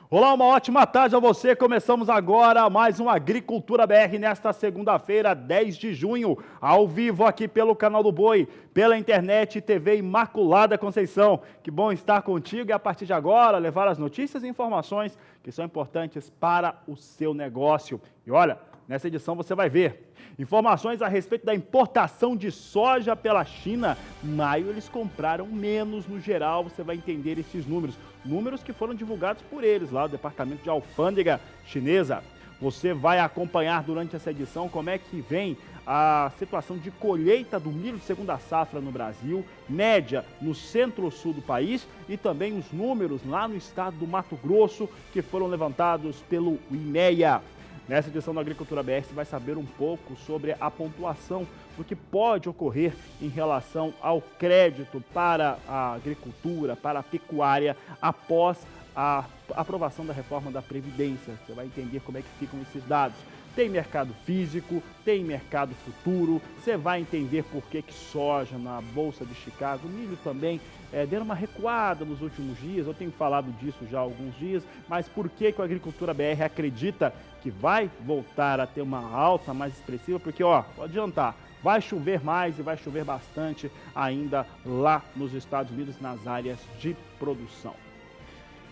Olá, uma ótima tarde a você. Começamos agora mais um Agricultura BR nesta segunda-feira, 10 de junho, ao vivo aqui pelo canal do Boi, pela internet e TV Imaculada Conceição. Que bom estar contigo e a partir de agora levar as notícias e informações que são importantes para o seu negócio. E olha, nessa edição você vai ver informações a respeito da importação de soja pela China. Maio eles compraram menos no geral, você vai entender esses números. Números que foram divulgados por eles lá, do Departamento de Alfândega Chinesa. Você vai acompanhar durante essa edição como é que vem a situação de colheita do milho de segunda safra no Brasil, média no centro-sul do país e também os números lá no estado do Mato Grosso que foram levantados pelo IMEA. Nessa edição da Agricultura BR, você vai saber um pouco sobre a pontuação do que pode ocorrer em relação ao crédito para a agricultura, para a pecuária, após a aprovação da reforma da Previdência. Você vai entender como é que ficam esses dados. Tem mercado físico, tem mercado futuro, você vai entender por que soja na Bolsa de Chicago, milho também, deu uma recuada nos últimos dias, eu tenho falado disso já há alguns dias, mas por que a Agricultura BR acredita que vai voltar a ter uma alta mais expressiva? Porque, ó, vou adiantar, vai chover mais e vai chover bastante ainda lá nos Estados Unidos, nas áreas de produção.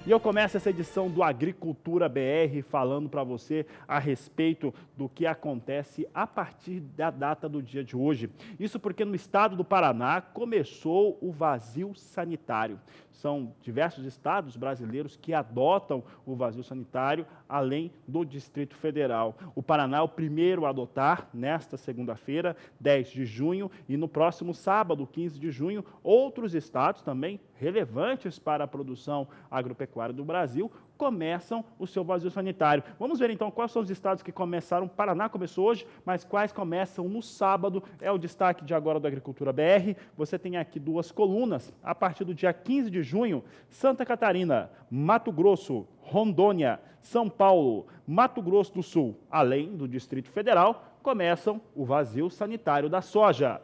E eu começo essa edição do Agricultura BR falando para você a respeito do que acontece a partir da data do dia de hoje. Isso porque no estado do Paraná começou o vazio sanitário. São diversos estados brasileiros que adotam o vazio sanitário, além do Distrito Federal. O Paraná é o primeiro a adotar nesta segunda-feira, 10 de junho, e no próximo sábado, 15 de junho, outros estados também relevantes para a produção agropecuária do Brasil começam o seu vazio sanitário. Vamos ver então quais são os estados que começaram. O Paraná começou hoje, mas quais começam no sábado? É o destaque de agora do Agricultura BR. Você tem aqui duas colunas. A partir do dia 15 de junho, Santa Catarina, Mato Grosso, Rondônia, São Paulo, Mato Grosso do Sul, além do Distrito Federal, começam o vazio sanitário da soja.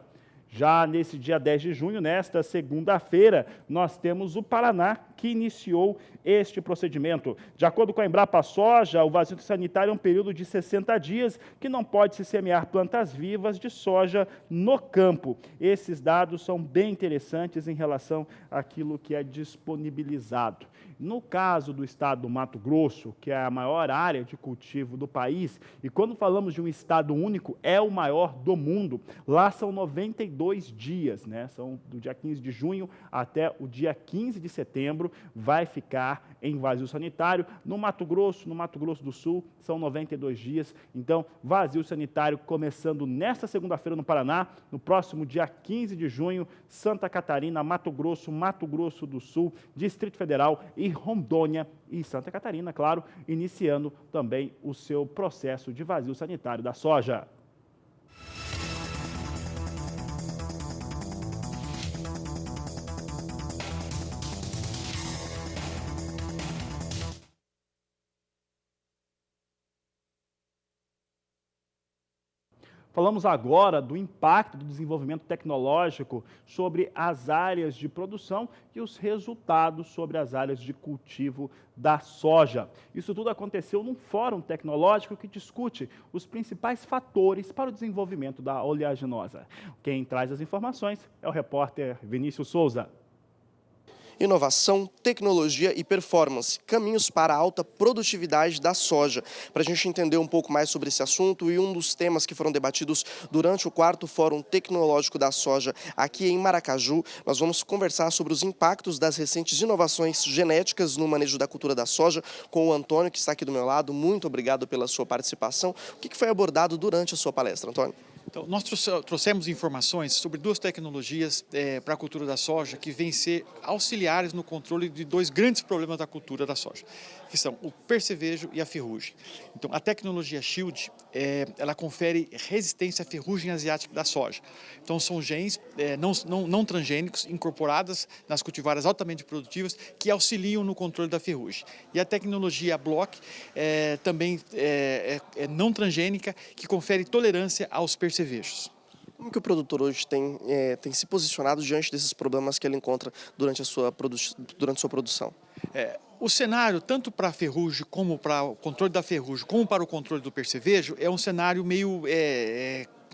Já nesse dia 10 de junho, nesta segunda-feira, nós temos o Paraná, que iniciou este procedimento. De acordo com a Embrapa Soja, o vazio sanitário é um período de 60 dias que não pode se semear plantas vivas de soja no campo. Esses dados são bem interessantes em relação àquilo que é disponibilizado. No caso do estado do Mato Grosso, que é a maior área de cultivo do país, e quando falamos de um estado único, é o maior do mundo, lá são 92 dias, né? São do dia 15 de junho até o dia 15 de setembro, vai ficar em vazio sanitário. No Mato Grosso do Sul, são 92 dias. Então, vazio sanitário começando nesta segunda-feira no Paraná, no próximo dia 15 de junho, Santa Catarina, Mato Grosso do Sul, Distrito Federal e Rondônia e Santa Catarina, claro, iniciando também o seu processo de vazio sanitário da soja. Falamos agora do impacto do desenvolvimento tecnológico sobre as áreas de produção e os resultados sobre as áreas de cultivo da soja. Isso tudo aconteceu num fórum tecnológico que discute os principais fatores para o desenvolvimento da oleaginosa. Quem traz as informações é o repórter Vinícius Souza. Inovação, tecnologia e performance, caminhos para a alta produtividade da soja. Para a gente entender um pouco mais sobre esse assunto e um dos temas que foram debatidos durante o 4º Fórum Tecnológico da Soja aqui em Maracaju, nós vamos conversar sobre os impactos das recentes inovações genéticas no manejo da cultura da soja com o Antônio, que está aqui do meu lado. Muito obrigado pela sua participação. O que foi abordado durante a sua palestra, Antônio? Então, nós trouxemos informações sobre duas tecnologias para a cultura da soja que vêm ser auxiliares no controle de dois grandes problemas da cultura da soja, que são o percevejo e a ferrugem. Então, a tecnologia Shield, ela confere resistência à ferrugem asiática da soja. Então, são genes não transgênicos incorporados nas cultivares altamente produtivas que auxiliam no controle da ferrugem. E a tecnologia Block também é não transgênica, que confere tolerância aos percevejos. Como que o produtor hoje tem se posicionado diante desses problemas que ele encontra durante a sua produção? O cenário, tanto para a ferrugem, como para o controle da ferrugem, como para o controle do percevejo, é um cenário meio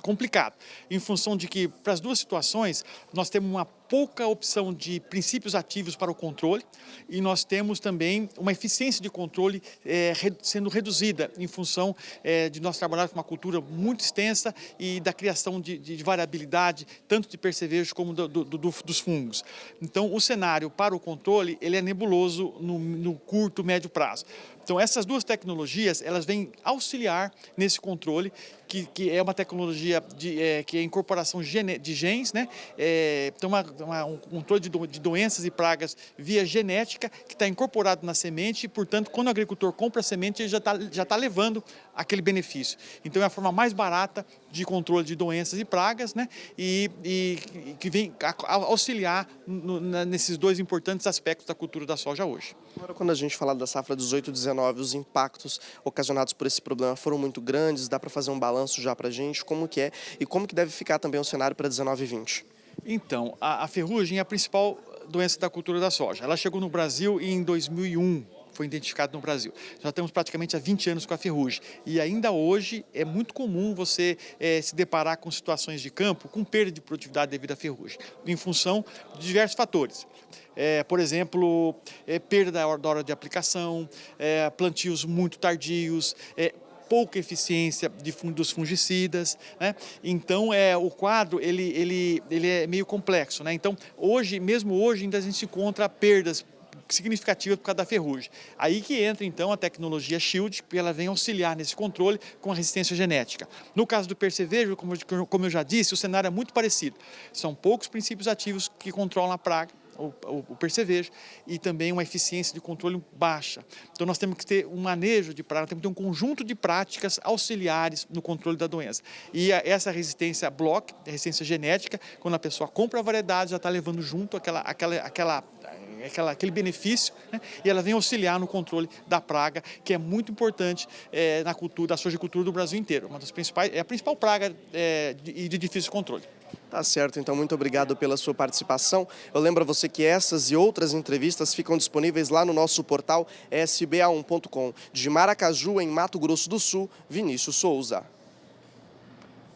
complicado, em função de que, para as duas situações, nós temos uma pouca opção de princípios ativos para o controle e nós temos também uma eficiência de controle sendo reduzida em função de nós trabalharmos com uma cultura muito extensa e da criação de variabilidade, tanto de percevejo como dos fungos. Então, o cenário para o controle ele é nebuloso no curto, médio prazo. Então, essas duas tecnologias, elas vêm auxiliar nesse controle, que é uma tecnologia que é incorporação de genes, né? Então, um controle de doenças e pragas via genética, que está incorporado na semente e, portanto, quando o agricultor compra a semente, ele já tá levando aquele benefício. Então, é a forma mais barata de controle de doenças e pragas, né? E que vem auxiliar nesses dois importantes aspectos da cultura da soja hoje. Agora, quando a gente fala da safra 18/19, os impactos ocasionados por esse problema foram muito grandes, dá para fazer um balanço já para a gente, como que é e como que deve ficar também o cenário para 19 e 20? Então, a ferrugem é a principal doença da cultura da soja. Ela chegou no Brasil em 2001. Foi identificado no Brasil. Já estamos praticamente há 20 anos com a ferrugem. E ainda hoje é muito comum você se deparar com situações de campo com perda de produtividade devido à ferrugem, em função de diversos fatores. Por exemplo, perda da hora de aplicação, plantios muito tardios, pouca eficiência dos fungicidas, né? Então, o quadro ele é meio complexo, né? Então, mesmo hoje, ainda a gente encontra perdas significativa por causa da ferrugem. Aí que entra, então, a tecnologia Shield, que ela vem auxiliar nesse controle com a resistência genética. No caso do percevejo, como eu já disse, o cenário é muito parecido. São poucos princípios ativos que controlam a praga, o percevejo, e também uma eficiência de controle baixa. Então, nós temos que ter um manejo de praga, temos que ter um conjunto de práticas auxiliares no controle da doença. E essa resistência block, a resistência genética, quando a pessoa compra a variedade, já está levando junto aquele benefício, né? E ela vem auxiliar no controle da praga, que é muito importante na cultura, da sojicultura do Brasil inteiro. Uma das principais, é a principal praga de difícil controle. Tá certo, então muito obrigado pela sua participação. Eu lembro a você que essas e outras entrevistas ficam disponíveis lá no nosso portal sba1.com. De Maracaju, em Mato Grosso do Sul, Vinícius Souza.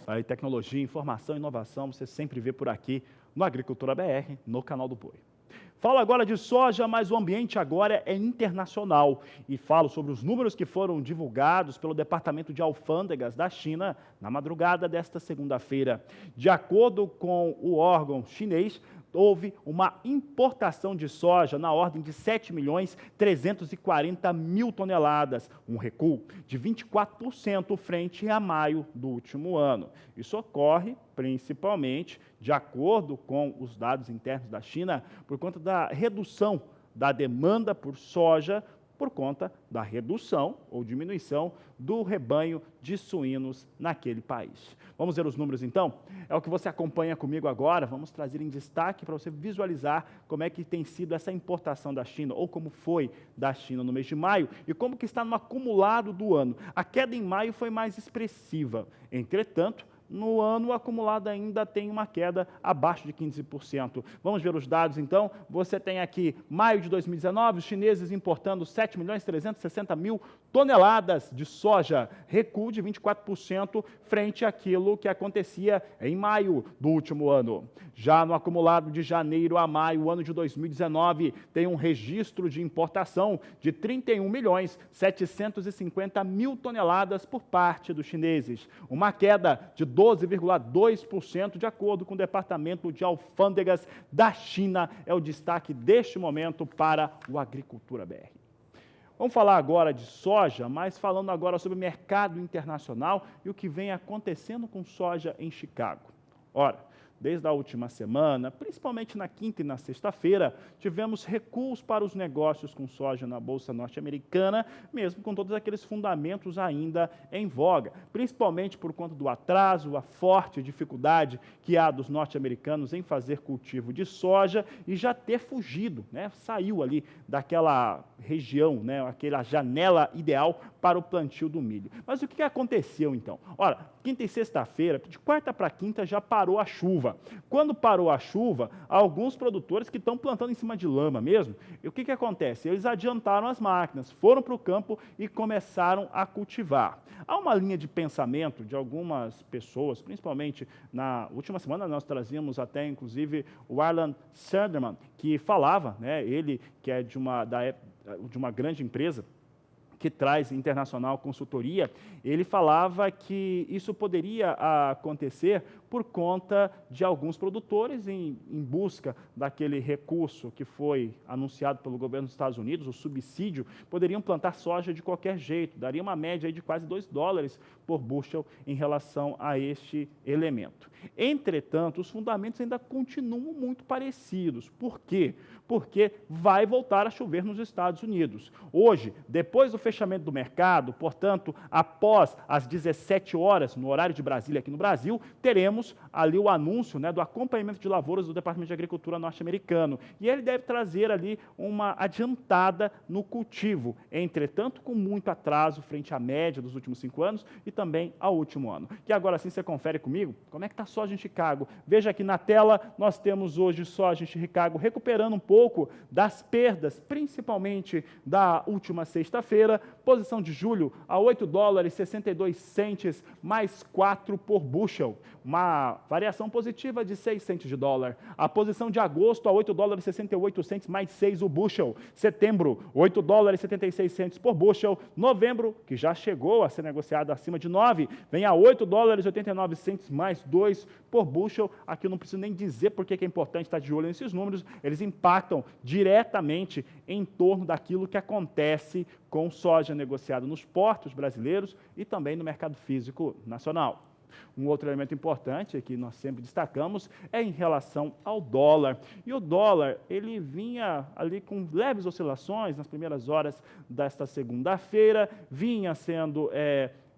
Aí, tecnologia, informação e inovação você sempre vê por aqui no Agricultura BR, no canal do Boi. Falo agora de soja, mas o ambiente agora é internacional e falo sobre os números que foram divulgados pelo Departamento de Alfândegas da China na madrugada desta segunda-feira. De acordo com o órgão chinês, houve uma importação de soja na ordem de 7.340.000 toneladas, um recuo de 24% frente a maio do último ano. Isso ocorre principalmente, de acordo com os dados internos da China, por conta da redução da demanda por soja, por conta da redução ou diminuição do rebanho de suínos naquele país. Vamos ver os números então? É o que você acompanha comigo agora, vamos trazer em destaque para você visualizar como é que tem sido essa importação da China, ou como foi da China no mês de maio, e como que está no acumulado do ano. A queda em maio foi mais expressiva, entretanto, no ano acumulado ainda tem uma queda abaixo de 15%. Vamos ver os dados então. Você tem aqui maio de 2019, os chineses importando 7.360.000 toneladas de soja, recuo de 24% frente àquilo que acontecia em maio do último ano. Já no acumulado de janeiro a maio, ano de 2019, tem um registro de importação de 31.750.000 toneladas por parte dos chineses, uma queda de 12,2% de acordo com o Departamento de Alfândegas da China. É o destaque deste momento para o Agricultura BR. Vamos falar agora de soja, mas falando agora sobre o mercado internacional e o que vem acontecendo com soja em Chicago. Ora, desde a última semana, principalmente na quinta e na sexta-feira, tivemos recuos para os negócios com soja na Bolsa Norte-Americana, mesmo com todos aqueles fundamentos ainda em voga, principalmente por conta do atraso, a forte dificuldade que há dos norte-americanos em fazer cultivo de soja e já ter fugido, né? Saiu ali daquela região, né? Aquela janela ideal para o plantio do milho. Mas o que aconteceu então? Ora, quinta e sexta-feira, de quarta para quinta já parou a chuva. Quando parou a chuva, alguns produtores que estão plantando em cima de lama mesmo, e o que acontece? Eles adiantaram as máquinas, foram para o campo e começaram a cultivar. Há uma linha de pensamento de algumas pessoas, principalmente na última semana nós trazíamos até inclusive o Arlan Sanderman, que falava, né, ele que é de uma grande empresa que traz internacional consultoria, ele falava que isso poderia acontecer por conta de alguns produtores em busca daquele recurso que foi anunciado pelo governo dos Estados Unidos, o subsídio, poderiam plantar soja de qualquer jeito, daria uma média aí de quase $2 por bushel em relação a este elemento. Entretanto, os fundamentos ainda continuam muito parecidos. Por quê? Porque vai voltar a chover nos Estados Unidos. Hoje, depois do fechamento do mercado, portanto, após as 17 horas, no horário de Brasília aqui no Brasil, teremos ali o anúncio, né, do acompanhamento de lavouras do Departamento de Agricultura norte-americano. E ele deve trazer ali uma adiantada no cultivo, entretanto, com muito atraso frente à média dos últimos 5 anos e também ao último ano. Que agora sim você confere comigo como é que está a soja em Chicago. Veja aqui na tela, nós temos hoje soja em Chicago recuperando um pouco das perdas, principalmente da última sexta-feira, posição de julho a $8,62 mais 4 por bushel, uma variação positiva de 6 centes de dólar. A posição de agosto a $8,68 mais 6 o bushel. Setembro, $8,76 por bushel. Novembro, que já chegou a ser negociado acima de 9, vem a $8,89 mais 2 por bushel. Aqui eu não preciso nem dizer porque é importante estar de olho nesses números, eles impactam diretamente em torno daquilo que acontece com soja negociada nos portos brasileiros e também no mercado físico nacional. Um outro elemento importante que nós sempre destacamos é em relação ao dólar. E o dólar, ele vinha ali com leves oscilações nas primeiras horas desta segunda-feira, vinha sendo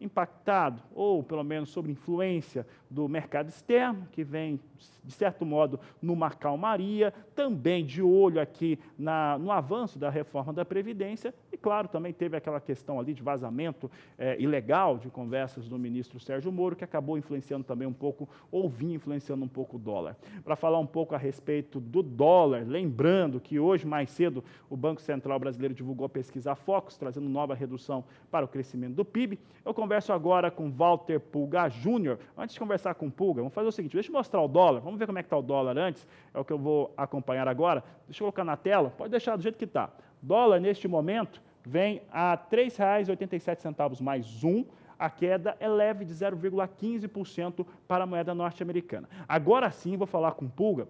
impactado, ou pelo menos sob influência do mercado externo, que vem, de certo modo, numa calmaria, também de olho aqui no avanço da reforma da Previdência, e claro, também teve aquela questão ali de vazamento ilegal de conversas do ministro Sérgio Moro, que acabou influenciando também um pouco, ou vinha influenciando um pouco o dólar. Para falar um pouco a respeito do dólar, lembrando que hoje, mais cedo, o Banco Central Brasileiro divulgou a pesquisa Focus, trazendo nova redução para o crescimento do PIB. Eu converso agora com Walter Pulga Júnior. Antes de conversar com o Pulga, vamos fazer o seguinte, deixa eu mostrar o dólar, vamos ver como é que está o dólar antes, é o que eu vou acompanhar agora. Deixa eu colocar na tela, pode deixar do jeito que está. Dólar, neste momento, vem a R$ 3,87 mais 1, a queda é leve de 0,15% para a moeda norte-americana. Agora sim, vou falar com o Pulga,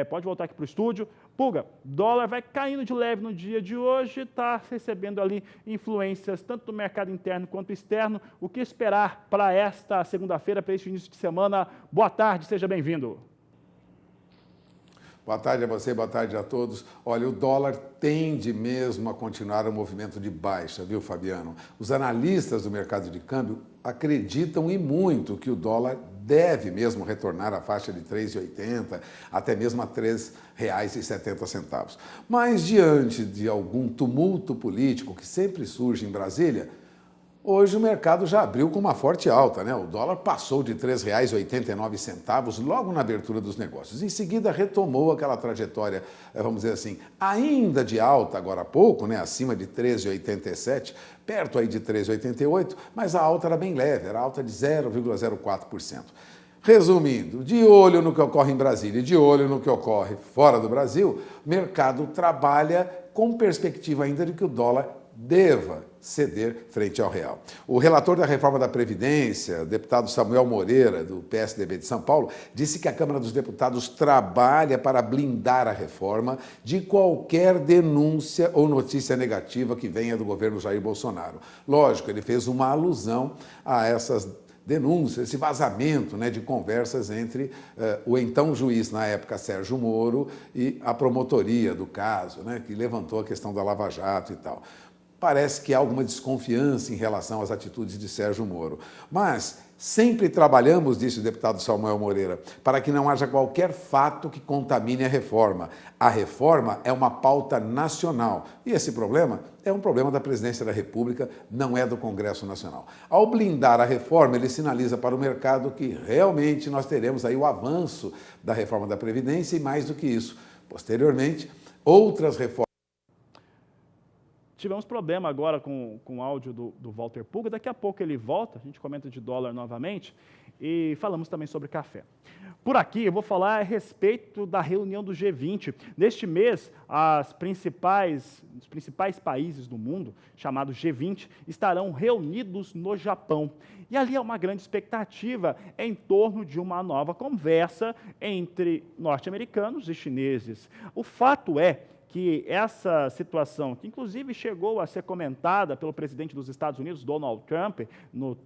pode voltar aqui para o estúdio. Pulga, dólar vai caindo de leve no dia de hoje, está recebendo ali influências tanto do mercado interno quanto externo. O que esperar para esta segunda-feira, para este início de semana? Boa tarde, seja bem-vindo. Boa tarde a você, boa tarde a todos. Olha, o dólar tende mesmo a continuar o movimento de baixa, viu, Fabiano? Os analistas do mercado de câmbio acreditam e muito que o dólar deve mesmo retornar à faixa de 3,80, até mesmo a R$ 3,70. Mas diante de algum tumulto político que sempre surge em Brasília, hoje o mercado já abriu com uma forte alta, né? O dólar passou de R$ 3,89 logo na abertura dos negócios. Em seguida retomou aquela trajetória, vamos dizer assim, ainda de alta agora há pouco, né? Acima de 13,87, perto aí de 3,88, mas a alta era bem leve, era alta de 0,04%. Resumindo, de olho no que ocorre em Brasília e de olho no que ocorre fora do Brasil, o mercado trabalha com perspectiva ainda de que o dólar deva ceder frente ao real. O relator da reforma da Previdência, o deputado Samuel Moreira, do PSDB de São Paulo, disse que a Câmara dos Deputados trabalha para blindar a reforma de qualquer denúncia ou notícia negativa que venha do governo Jair Bolsonaro. Lógico, ele fez uma alusão a essas denúncia, esse vazamento, né, de conversas entre o então juiz, na época, Sérgio Moro, e a promotoria do caso, né, que levantou a questão da Lava Jato e tal. Parece que há alguma desconfiança em relação às atitudes de Sérgio Moro. Mas sempre trabalhamos, disse o deputado Samuel Moreira, para que não haja qualquer fato que contamine a reforma. A reforma é uma pauta nacional e esse problema é um problema da Presidência da República, não é do Congresso Nacional. Ao blindar a reforma, ele sinaliza para o mercado que realmente nós teremos aí o avanço da reforma da Previdência e mais do que isso. Posteriormente, outras reformas. Tivemos problema agora com o áudio do Walter Pulga, daqui a pouco ele volta, a gente comenta de dólar novamente e falamos também sobre café. Por aqui eu vou falar a respeito da reunião do G20. Neste mês, os principais países do mundo, chamado G20, estarão reunidos no Japão. E ali há uma grande expectativa em torno de uma nova conversa entre norte-americanos e chineses. O fato é que essa situação, que inclusive chegou a ser comentada pelo presidente dos Estados Unidos, Donald Trump,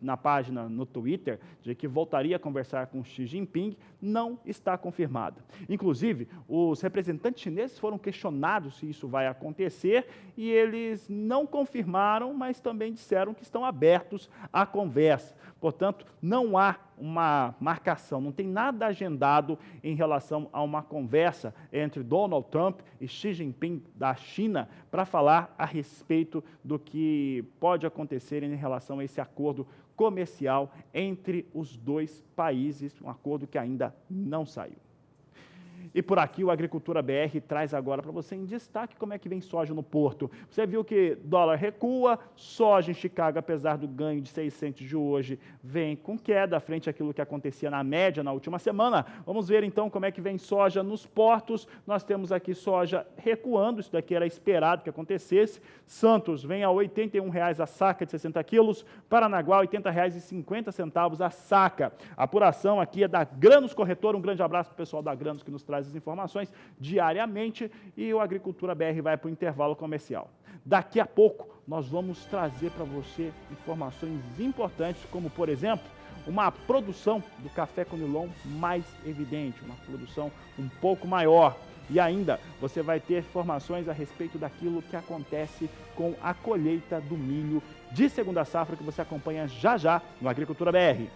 na página no Twitter, de que voltaria a conversar com Xi Jinping, não está confirmada. Inclusive, os representantes chineses foram questionados se isso vai acontecer e eles não confirmaram, mas também disseram que estão abertos à conversa. Portanto, não há uma marcação, não tem nada agendado em relação a uma conversa entre Donald Trump e Xi Jinping da China para falar a respeito do que pode acontecer em relação a esse acordo comercial entre os dois países, um acordo que ainda não saiu. E por aqui o Agricultura BR traz agora para você em destaque como é que vem soja no porto. Você viu que dólar recua, soja em Chicago, apesar do ganho de 600 de hoje, vem com queda frente àquilo que acontecia na média na última semana. Vamos ver então como é que vem soja nos portos. Nós temos aqui soja recuando, isso daqui era esperado que acontecesse. Santos vem a R$ 81,00 a saca de 60 quilos, Paranaguá R$ 80,50 a saca. A apuração aqui é da Granos Corretora, um grande abraço para o pessoal da Granos que nos traz as informações diariamente e o Agricultura BR vai para o intervalo comercial. Daqui a pouco nós vamos trazer para você informações importantes, como por exemplo, uma produção do café Conilon mais evidente, uma produção um pouco maior. E ainda você vai ter informações a respeito daquilo que acontece com a colheita do milho de segunda safra que você acompanha já já no Agricultura BR.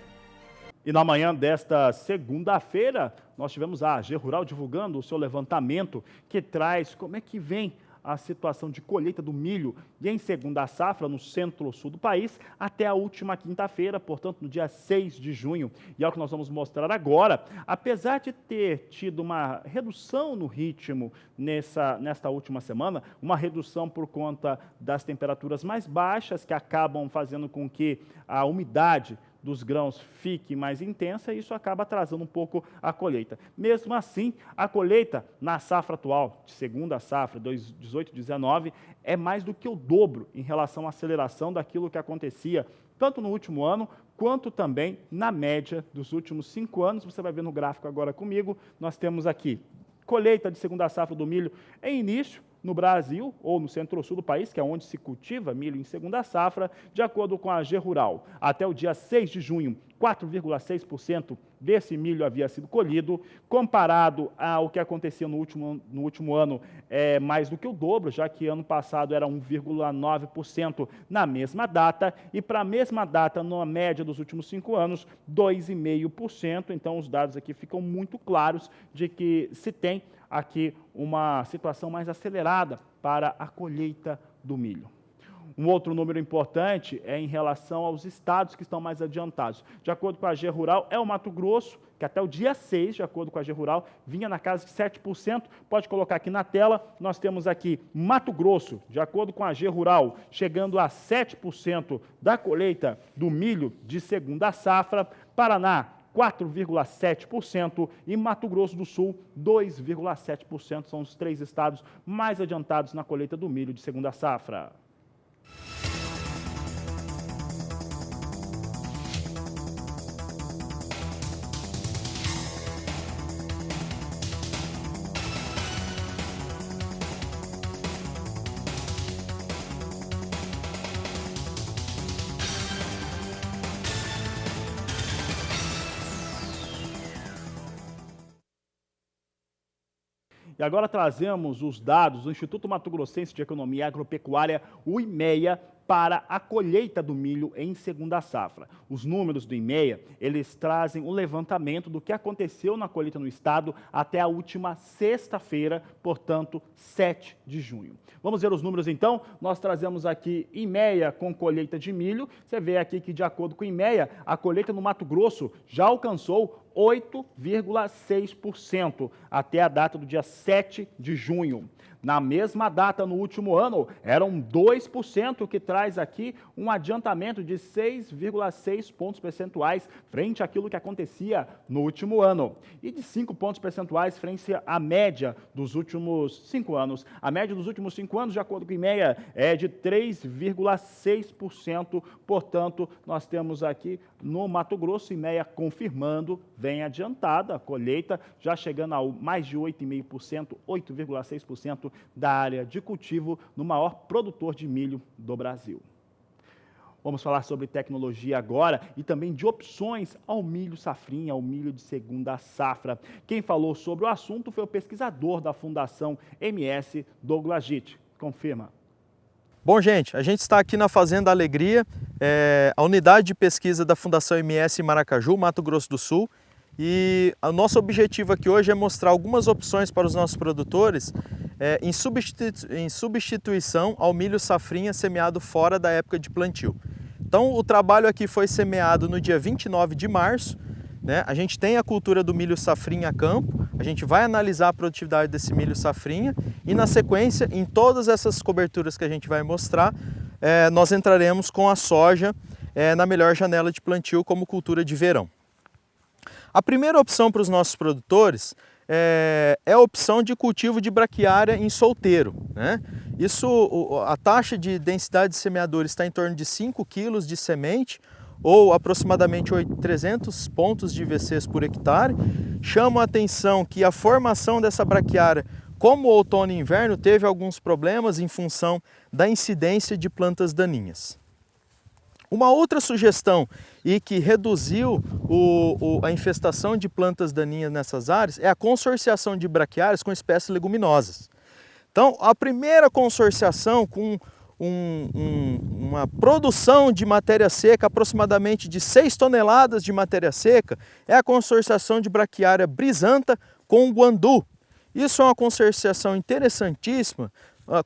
E na manhã desta segunda-feira, nós tivemos a AG Rural divulgando o seu levantamento que traz como é que vem a situação de colheita do milho e em segunda safra no centro-sul do país até a última quinta-feira, portanto no dia 6 de junho. E é o que nós vamos mostrar agora. Apesar de ter tido uma redução no ritmo nesta última semana, uma redução por conta das temperaturas mais baixas que acabam fazendo com que a umidade dos grãos fique mais intensa e isso acaba atrasando um pouco a colheita. Mesmo assim, a colheita na safra atual, de segunda safra, 2018-19, é mais do que o dobro em relação à aceleração daquilo que acontecia tanto no último ano, quanto também na média dos últimos 5 anos. Você vai ver no gráfico agora comigo, nós temos aqui colheita de segunda safra do milho em início, no Brasil, ou no centro-sul do país, que é onde se cultiva milho em segunda safra, de acordo com a AG Rural. Até o dia 6 de junho, 4,6% desse milho havia sido colhido, comparado ao que acontecia no último ano, é mais do que o dobro, já que ano passado era 1,9% na mesma data, e para a mesma data, na média dos últimos 5 anos, 2,5%. Então, os dados aqui ficam muito claros de que se tem aqui uma situação mais acelerada para a colheita do milho. Um outro número importante é em relação aos estados que estão mais adiantados. De acordo com a AG Rural, é o Mato Grosso, que até o dia 6, de acordo com a AG Rural, vinha na casa de 7%. Pode colocar aqui na tela, nós temos aqui Mato Grosso, de acordo com a AG Rural, chegando a 7% da colheita do milho de segunda safra. Paraná, 4,7% e Mato Grosso do Sul, 2,7%. São os 3 estados mais adiantados na colheita do milho de segunda safra. E agora trazemos os dados do Instituto Mato Grossense de Economia e Agropecuária, o IMEA, para a colheita do milho em segunda safra. Os números do IMEA, eles trazem o levantamento do que aconteceu na colheita no estado até a última sexta-feira, portanto, 7 de junho. Vamos ver os números então? Nós trazemos aqui IMEA com colheita de milho. Você vê aqui que, de acordo com o IMEA, a colheita no Mato Grosso já alcançou 8,6% até a data do dia 7 de junho. Na mesma data, no último ano, eram 2%, que traz aqui um adiantamento de 6,6 pontos percentuais frente àquilo que acontecia no último ano. E de 5 pontos percentuais frente à média dos últimos 5 anos. A média dos últimos 5 anos, de acordo com o IMEA, é de 3,6%. Portanto, nós temos aqui no Mato Grosso, IMEA confirmando, bem adiantada a colheita, já chegando a mais de 8,5%, 8,6% da área de cultivo no maior produtor de milho do Brasil. Vamos falar sobre tecnologia agora e também de opções ao milho safrinha, ao milho de segunda safra. Quem falou sobre o assunto foi o pesquisador da Fundação MS, Douglas Gitt. Confirma. Bom, gente, a gente está aqui na Fazenda Alegria, a unidade de pesquisa da Fundação MS em Maracaju, Mato Grosso do Sul. E o nosso objetivo aqui hoje é mostrar algumas opções para os nossos produtores em substituição ao milho safrinha semeado fora da época de plantio. Então, o trabalho aqui foi semeado no dia 29 de março. Né? A gente tem a cultura do milho safrinha a campo, a gente vai analisar a produtividade desse milho safrinha e, na sequência, em todas essas coberturas que a gente vai mostrar, nós entraremos com a soja na melhor janela de plantio como cultura de verão. A primeira opção para os nossos produtores é a opção de cultivo de braquiária em solteiro. Né? A taxa de densidade de semeadura está em torno de 5 kg de semente, ou aproximadamente 300 pontos de IVCs por hectare. Chama a atenção que a formação dessa braquiária, como outono e inverno, teve alguns problemas em função da incidência de plantas daninhas. Uma outra sugestão e que reduziu a infestação de plantas daninhas nessas áreas é a consorciação de braquiárias com espécies leguminosas. Então, a primeira consorciação com uma produção de matéria seca, aproximadamente de 6 toneladas de matéria seca, é a consorciação de braquiária brisanta com guandu. Isso é uma consorciação interessantíssima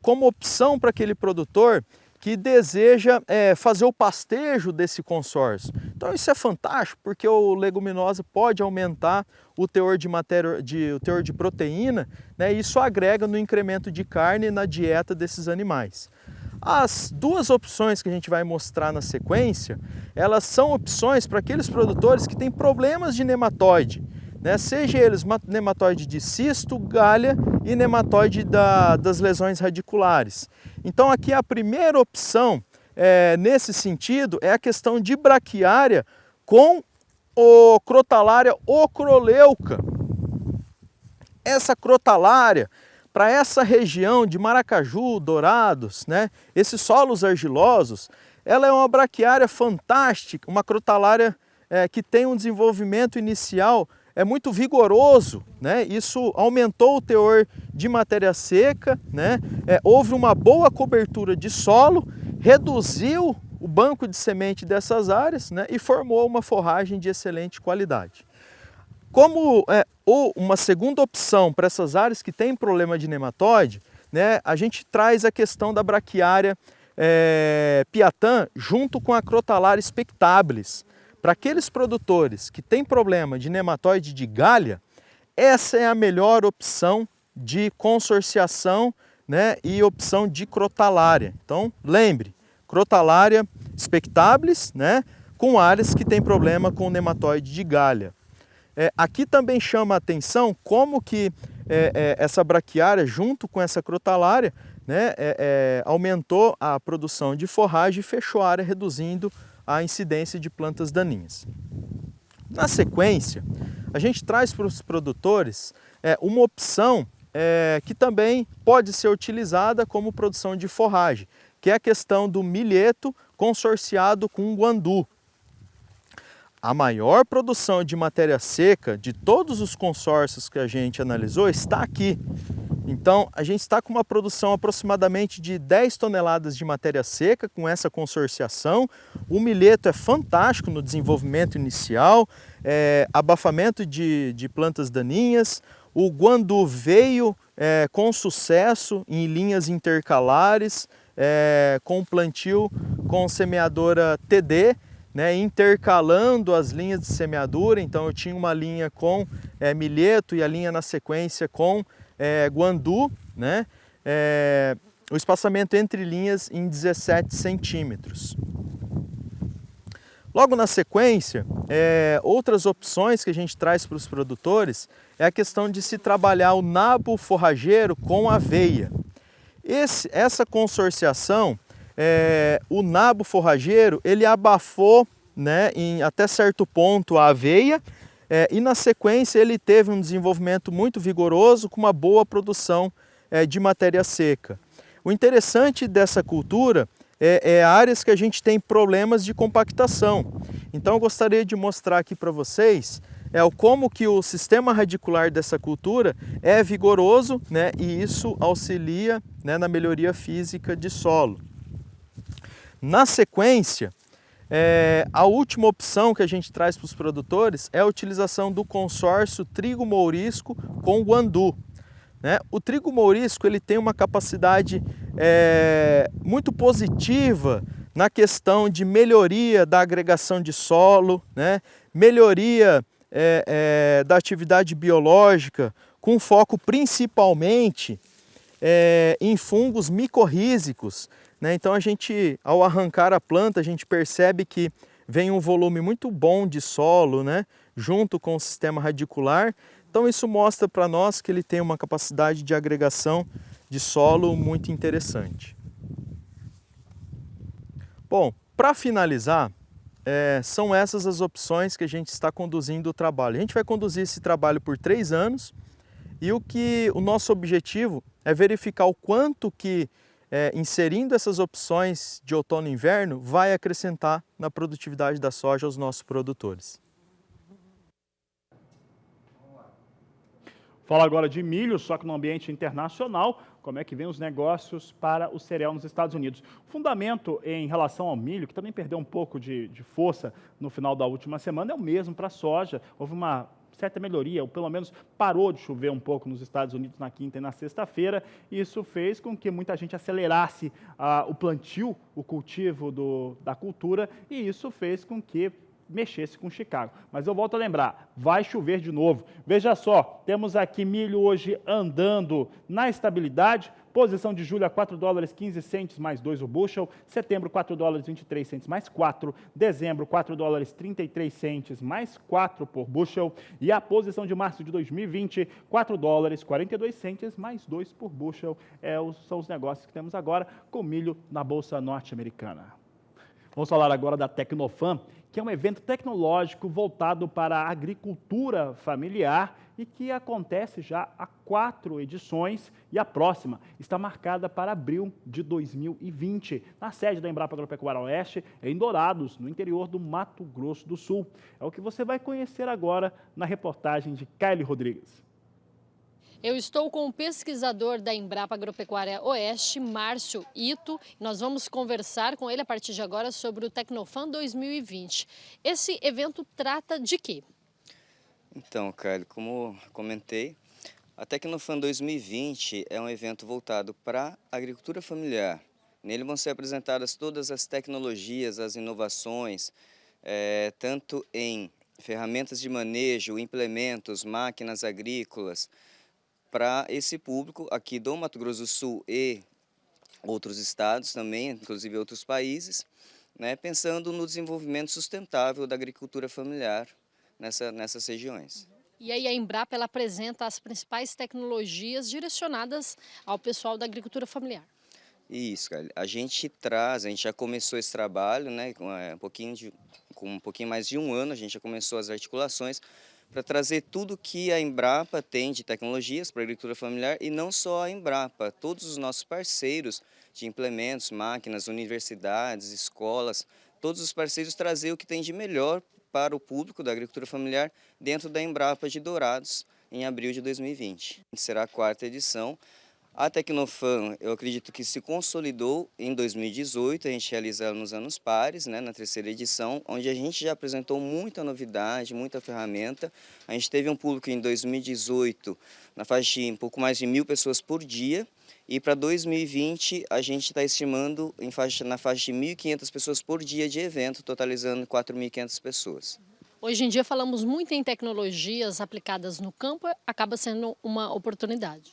como opção para aquele produtor que deseja fazer o pastejo desse consórcio. Então isso é fantástico, porque o leguminosa pode aumentar o teor de proteína, né, e isso agrega no incremento de carne na dieta desses animais. As duas opções que a gente vai mostrar na sequência, elas são opções para aqueles produtores que têm problemas de nematóide, né? Seja eles nematóide de cisto, galha e nematóide das lesões radiculares. Então aqui a primeira opção, nesse sentido, é a questão de braquiária com o Crotalária ocroleuca. Essa Crotalária, para essa região de Maracaju, Dourados, né, esses solos argilosos, ela é uma braquiária fantástica, uma Crotalária que tem um desenvolvimento inicial muito vigoroso, né? Isso aumentou o teor de matéria seca, né? Houve uma boa cobertura de solo, reduziu o banco de semente dessas áreas, né, e formou uma forragem de excelente qualidade. Como uma segunda opção para essas áreas que têm problema de nematóide, né, a gente traz a questão da braquiária piatã junto com a Crotalária spectabilis. Para aqueles produtores que têm problema de nematóide de galha, essa é a melhor opção de consorciação, né, e opção de Crotalária. Então, lembre, Crotalária spectabilis, né, com áreas que têm problema com nematóide de galha. Aqui também chama a atenção como que essa braquiária, junto com essa Crotalária, né, aumentou a produção de forragem e fechou a área, reduzindo a incidência de plantas daninhas. Na sequência, a gente traz para os produtores uma opção que também pode ser utilizada como produção de forragem, que é a questão do milheto consorciado com guandu. A maior produção de matéria seca de todos os consórcios que a gente analisou está aqui. Então, a gente está com uma produção aproximadamente de 10 toneladas de matéria seca com essa consorciação. O milheto é fantástico no desenvolvimento inicial, abafamento de plantas daninhas. O guandu veio com sucesso em linhas intercalares, com plantio com semeadora TD, né, intercalando as linhas de semeadura. Então eu tinha uma linha com milheto e a linha na sequência com guandu, né, o espaçamento entre linhas em 17 centímetros. Logo na sequência, outras opções que a gente traz para os produtores é a questão de se trabalhar o nabo forrageiro com aveia. Essa consorciação, o nabo forrageiro, ele abafou, né, até certo ponto a aveia, e na sequência ele teve um desenvolvimento muito vigoroso com uma boa produção de matéria seca. O interessante dessa cultura é áreas que a gente tem problemas de compactação. Então eu gostaria de mostrar aqui para vocês como que o sistema radicular dessa cultura é vigoroso, né, e isso auxilia, né, na melhoria física de solo. Na sequência, a última opção que a gente traz para os produtores é a utilização do consórcio trigo-mourisco com guandu. Né? O trigo-mourisco ele tem uma capacidade muito positiva na questão de melhoria da agregação de solo, né? Melhoria da atividade biológica, com foco principalmente em fungos micorrízicos. Né? Então a gente, ao arrancar a planta, a gente percebe que vem um volume muito bom de solo, né, junto com o sistema radicular. Então isso mostra para nós que ele tem uma capacidade de agregação de solo muito interessante. Bom, para finalizar, são essas as opções que a gente está conduzindo o trabalho. A gente vai conduzir esse trabalho por 3 anos e o nosso objetivo é verificar o quanto que inserindo essas opções de outono e inverno vai acrescentar na produtividade da soja aos nossos produtores. Fala agora de milho, só que no ambiente internacional, como é que vem os negócios para o cereal nos Estados Unidos. O fundamento em relação ao milho, que também perdeu um pouco de força no final da última semana, é o mesmo para a soja. Houve uma certa melhoria, ou pelo menos parou de chover um pouco nos Estados Unidos na quinta e na sexta-feira. Isso fez com que muita gente acelerasse o plantio, o cultivo da cultura, e isso fez com que mexesse com Chicago. Mas eu volto a lembrar, vai chover de novo. Veja só, temos aqui milho hoje andando na estabilidade. Posição de julho a 4 dólares 15 centes mais 2 o bushel, setembro 4 dólares 23 centes mais 4, dezembro 4 dólares 33 centes mais 4 por bushel e a posição de março de 2020, 4 dólares 42 centes mais 2 por bushel. São os negócios que temos agora com milho na Bolsa Norte-Americana. Vamos falar agora da Tecnofam, que é um evento tecnológico voltado para a agricultura familiar e que acontece já há 4 edições e a próxima está marcada para abril de 2020, na sede da Embrapa Agropecuária Oeste, em Dourados, no interior do Mato Grosso do Sul. É o que você vai conhecer agora na reportagem de Kylie Rodrigues. Eu estou com o pesquisador da Embrapa Agropecuária Oeste, Márcio Ito. Nós vamos conversar com ele a partir de agora sobre o Tecnofam 2020. Esse evento trata de quê? Então, Kylie, como comentei, a Tecnofam 2020 é um evento voltado para a agricultura familiar. Nele vão ser apresentadas todas as tecnologias, as inovações, tanto em ferramentas de manejo, implementos, máquinas agrícolas, para esse público aqui do Mato Grosso do Sul e outros estados também, inclusive outros países, né, pensando no desenvolvimento sustentável da agricultura familiar nessas regiões. E aí a Embrapa ela apresenta as principais tecnologias direcionadas ao pessoal da agricultura familiar. Isso, cara. A gente já começou esse trabalho, né, com um pouquinho mais de um ano, a gente já começou as articulações para trazer tudo que a Embrapa tem de tecnologias para a agricultura familiar e não só a Embrapa, todos os nossos parceiros de implementos, máquinas, universidades, escolas, todos os parceiros trazer o que tem de melhor para o público da agricultura familiar dentro da Embrapa de Dourados, em abril de 2020. Será a 4ª edição. A Tecnofan, eu acredito que se consolidou em 2018, a gente realiza ela nos anos pares, né, na 3ª edição, onde a gente já apresentou muita novidade, muita ferramenta. A gente teve um público em 2018 na faixa de um pouco mais de 1.000 pessoas por dia, e para 2020 a gente está estimando na faixa de 1.500 pessoas por dia de evento, totalizando 4.500 pessoas. Hoje em dia falamos muito em tecnologias aplicadas no campo, acaba sendo uma oportunidade.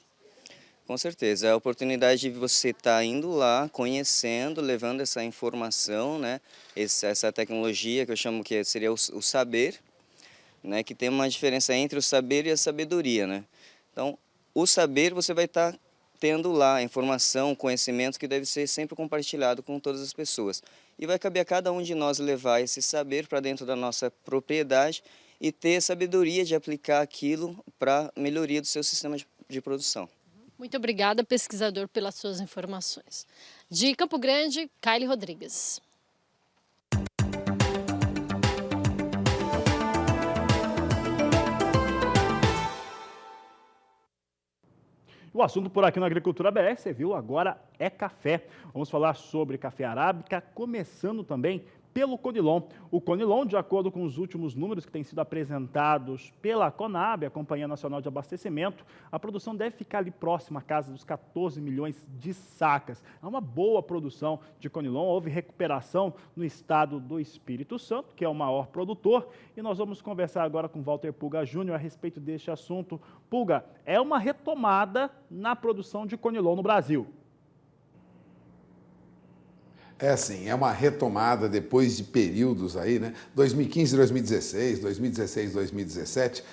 Com certeza, é a oportunidade de você estar indo lá, conhecendo, levando essa informação, né? Essa tecnologia que eu chamo que seria o saber, né? Que tem uma diferença entre o saber e a sabedoria, né? Então, o saber você vai estar tendo lá, a informação, o conhecimento que deve ser sempre compartilhado com todas as pessoas. E vai caber a cada um de nós levar esse saber para dentro da nossa propriedade e ter a sabedoria de aplicar aquilo para a melhoria do seu sistema de produção. Muito obrigada, pesquisador, pelas suas informações. De Campo Grande, Kylie Rodrigues. O assunto por aqui na Agricultura BR, você viu, agora é café. Vamos falar sobre café arábica, começando também pelo Conilon. O Conilon, de acordo com os últimos números que têm sido apresentados pela Conab, a Companhia Nacional de Abastecimento, a produção deve ficar ali próxima à casa dos 14 milhões de sacas. É uma boa produção de Conilon, houve recuperação no estado do Espírito Santo, que é o maior produtor, e nós vamos conversar agora com Walter Pulga Júnior a respeito deste assunto. Pulga, é uma retomada na produção de Conilon no Brasil. É sim, é uma retomada depois de períodos aí, né? 2015, 2016, 2016, 2017,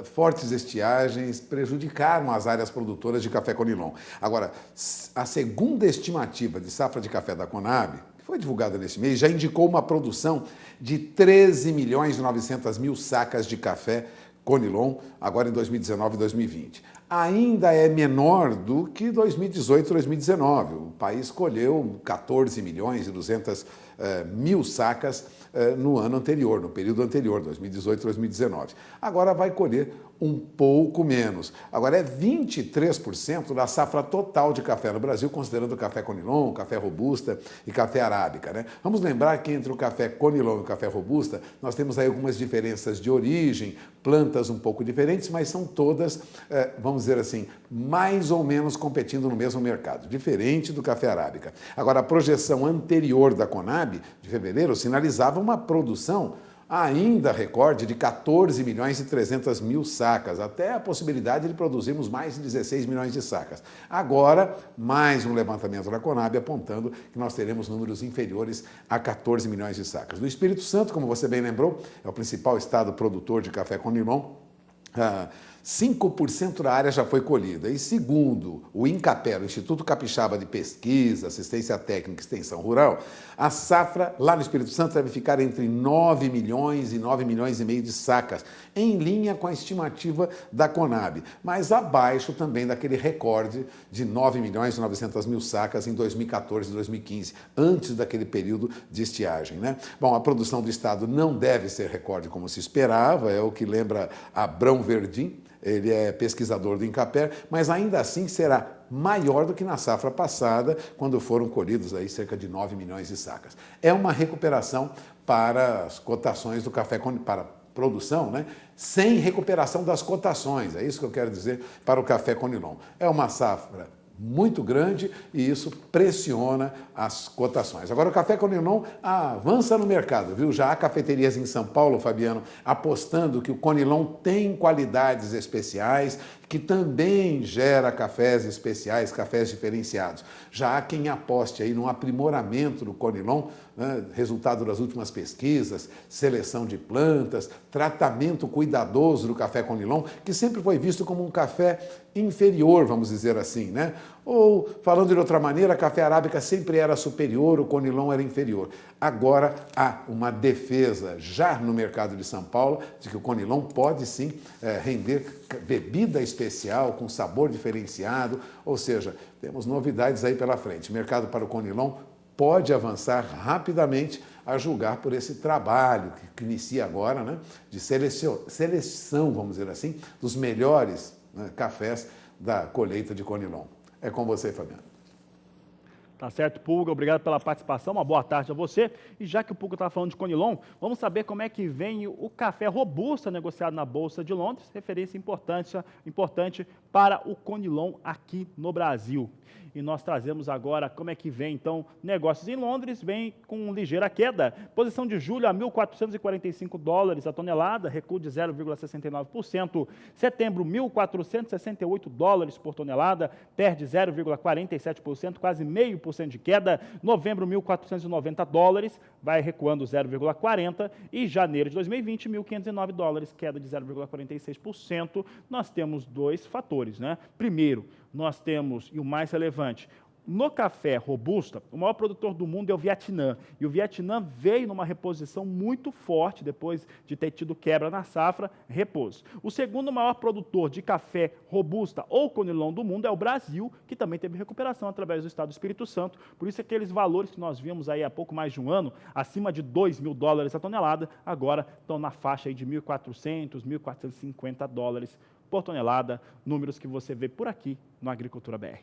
fortes estiagens prejudicaram as áreas produtoras de café Conilon. Agora, a segunda estimativa de safra de café da Conab, que foi divulgada nesse mês, já indicou uma produção de 13 milhões e 900 mil sacas de café Conilon, agora em 2019 e 2020. Ainda é menor do que 2018 e 2019. O país colheu 14 milhões e 200 mil sacas no ano anterior, no período anterior, 2018 e 2019. Agora vai colher um pouco menos. Agora é 23% da safra total de café no Brasil, considerando o café Conilon, café Robusta e café Arábica, né? Vamos lembrar que entre o café Conilon e o café Robusta, nós temos aí algumas diferenças de origem, plantas um pouco diferentes, mas são todas, vamos dizer assim, mais ou menos competindo no mesmo mercado, diferente do café Arábica. Agora, a projeção anterior da Conab, de fevereiro, sinalizava uma produção ainda recorde de 14 milhões e 300 mil sacas, até a possibilidade de produzirmos mais de 16 milhões de sacas. Agora, mais um levantamento da Conab apontando que nós teremos números inferiores a 14 milhões de sacas. No Espírito Santo, como você bem lembrou, é o principal estado produtor de café Conilon. 5% da área já foi colhida. E segundo o INCAPER, o Instituto Capixaba de Pesquisa, Assistência Técnica e Extensão Rural, a safra lá no Espírito Santo deve ficar entre 9 milhões e 9 milhões e meio de sacas, em linha com a estimativa da Conab, mas abaixo também daquele recorde de 9 milhões e 900 mil sacas em 2014 e 2015, antes daquele período de estiagem, né? Bom, a produção do estado não deve ser recorde como se esperava, é o que lembra Abrão Verdim. Ele é pesquisador do INCAPER, mas ainda assim será maior do que na safra passada, quando foram colhidos aí cerca de 9 milhões de sacas. É uma recuperação para as cotações do café, para produção, né? Sem recuperação das cotações, é isso que eu quero dizer para o café Conilon. É uma safra muito grande e isso pressiona as cotações. Agora, o café Conilon avança no mercado, viu? Já há cafeterias em São Paulo, Fabiano, apostando que o Conilon tem qualidades especiais, que também gera cafés especiais, cafés diferenciados. Já há quem aposte aí no aprimoramento do Conilon, né? Resultado das últimas pesquisas, seleção de plantas, tratamento cuidadoso do café Conilon, que sempre foi visto como um café inferior, vamos dizer assim, né? Ou, falando de outra maneira, a café arábica sempre era superior, o Conilon era inferior. Agora há uma defesa já no mercado de São Paulo de que o Conilon pode sim render bebida especial, com sabor diferenciado, ou seja, temos novidades aí pela frente. Mercado para o Conilon pode avançar rapidamente a julgar por esse trabalho que inicia agora, né, de seleção, vamos dizer assim, dos melhores, né, cafés da colheita de Conilon. É com você, Fabiano. Tá certo, Pulga, obrigado pela participação, uma boa tarde a você. E já que o Pulga está falando de Conilon, vamos saber como é que vem o café robusta negociado na Bolsa de Londres, referência importante para o Conilon aqui no Brasil. E nós trazemos agora como é que vem, então, negócios em Londres, vem com ligeira queda. Posição de julho a $1.445 a tonelada, recuo de 0,69%. Setembro, $1.468 por tonelada, perde 0,47%, quase 0,5% de queda. Novembro, $1.490, vai recuando 0,40%. E janeiro de 2020, $1.509, queda de 0,46%. Nós temos dois fatores, né? Primeiro, nós temos, e o mais relevante, no café robusta, o maior produtor do mundo é o Vietnã. E o Vietnã veio numa reposição muito forte, depois de ter tido quebra na safra, repôs. O segundo maior produtor de café robusta ou Conilon do mundo é o Brasil, que também teve recuperação através do estado do Espírito Santo. Por isso, aqueles valores que nós vimos aí há pouco mais de um ano, acima de $2.000 a tonelada, agora estão na faixa aí de $1.400, $1.450 por tonelada, números que você vê por aqui no Agricultura BR.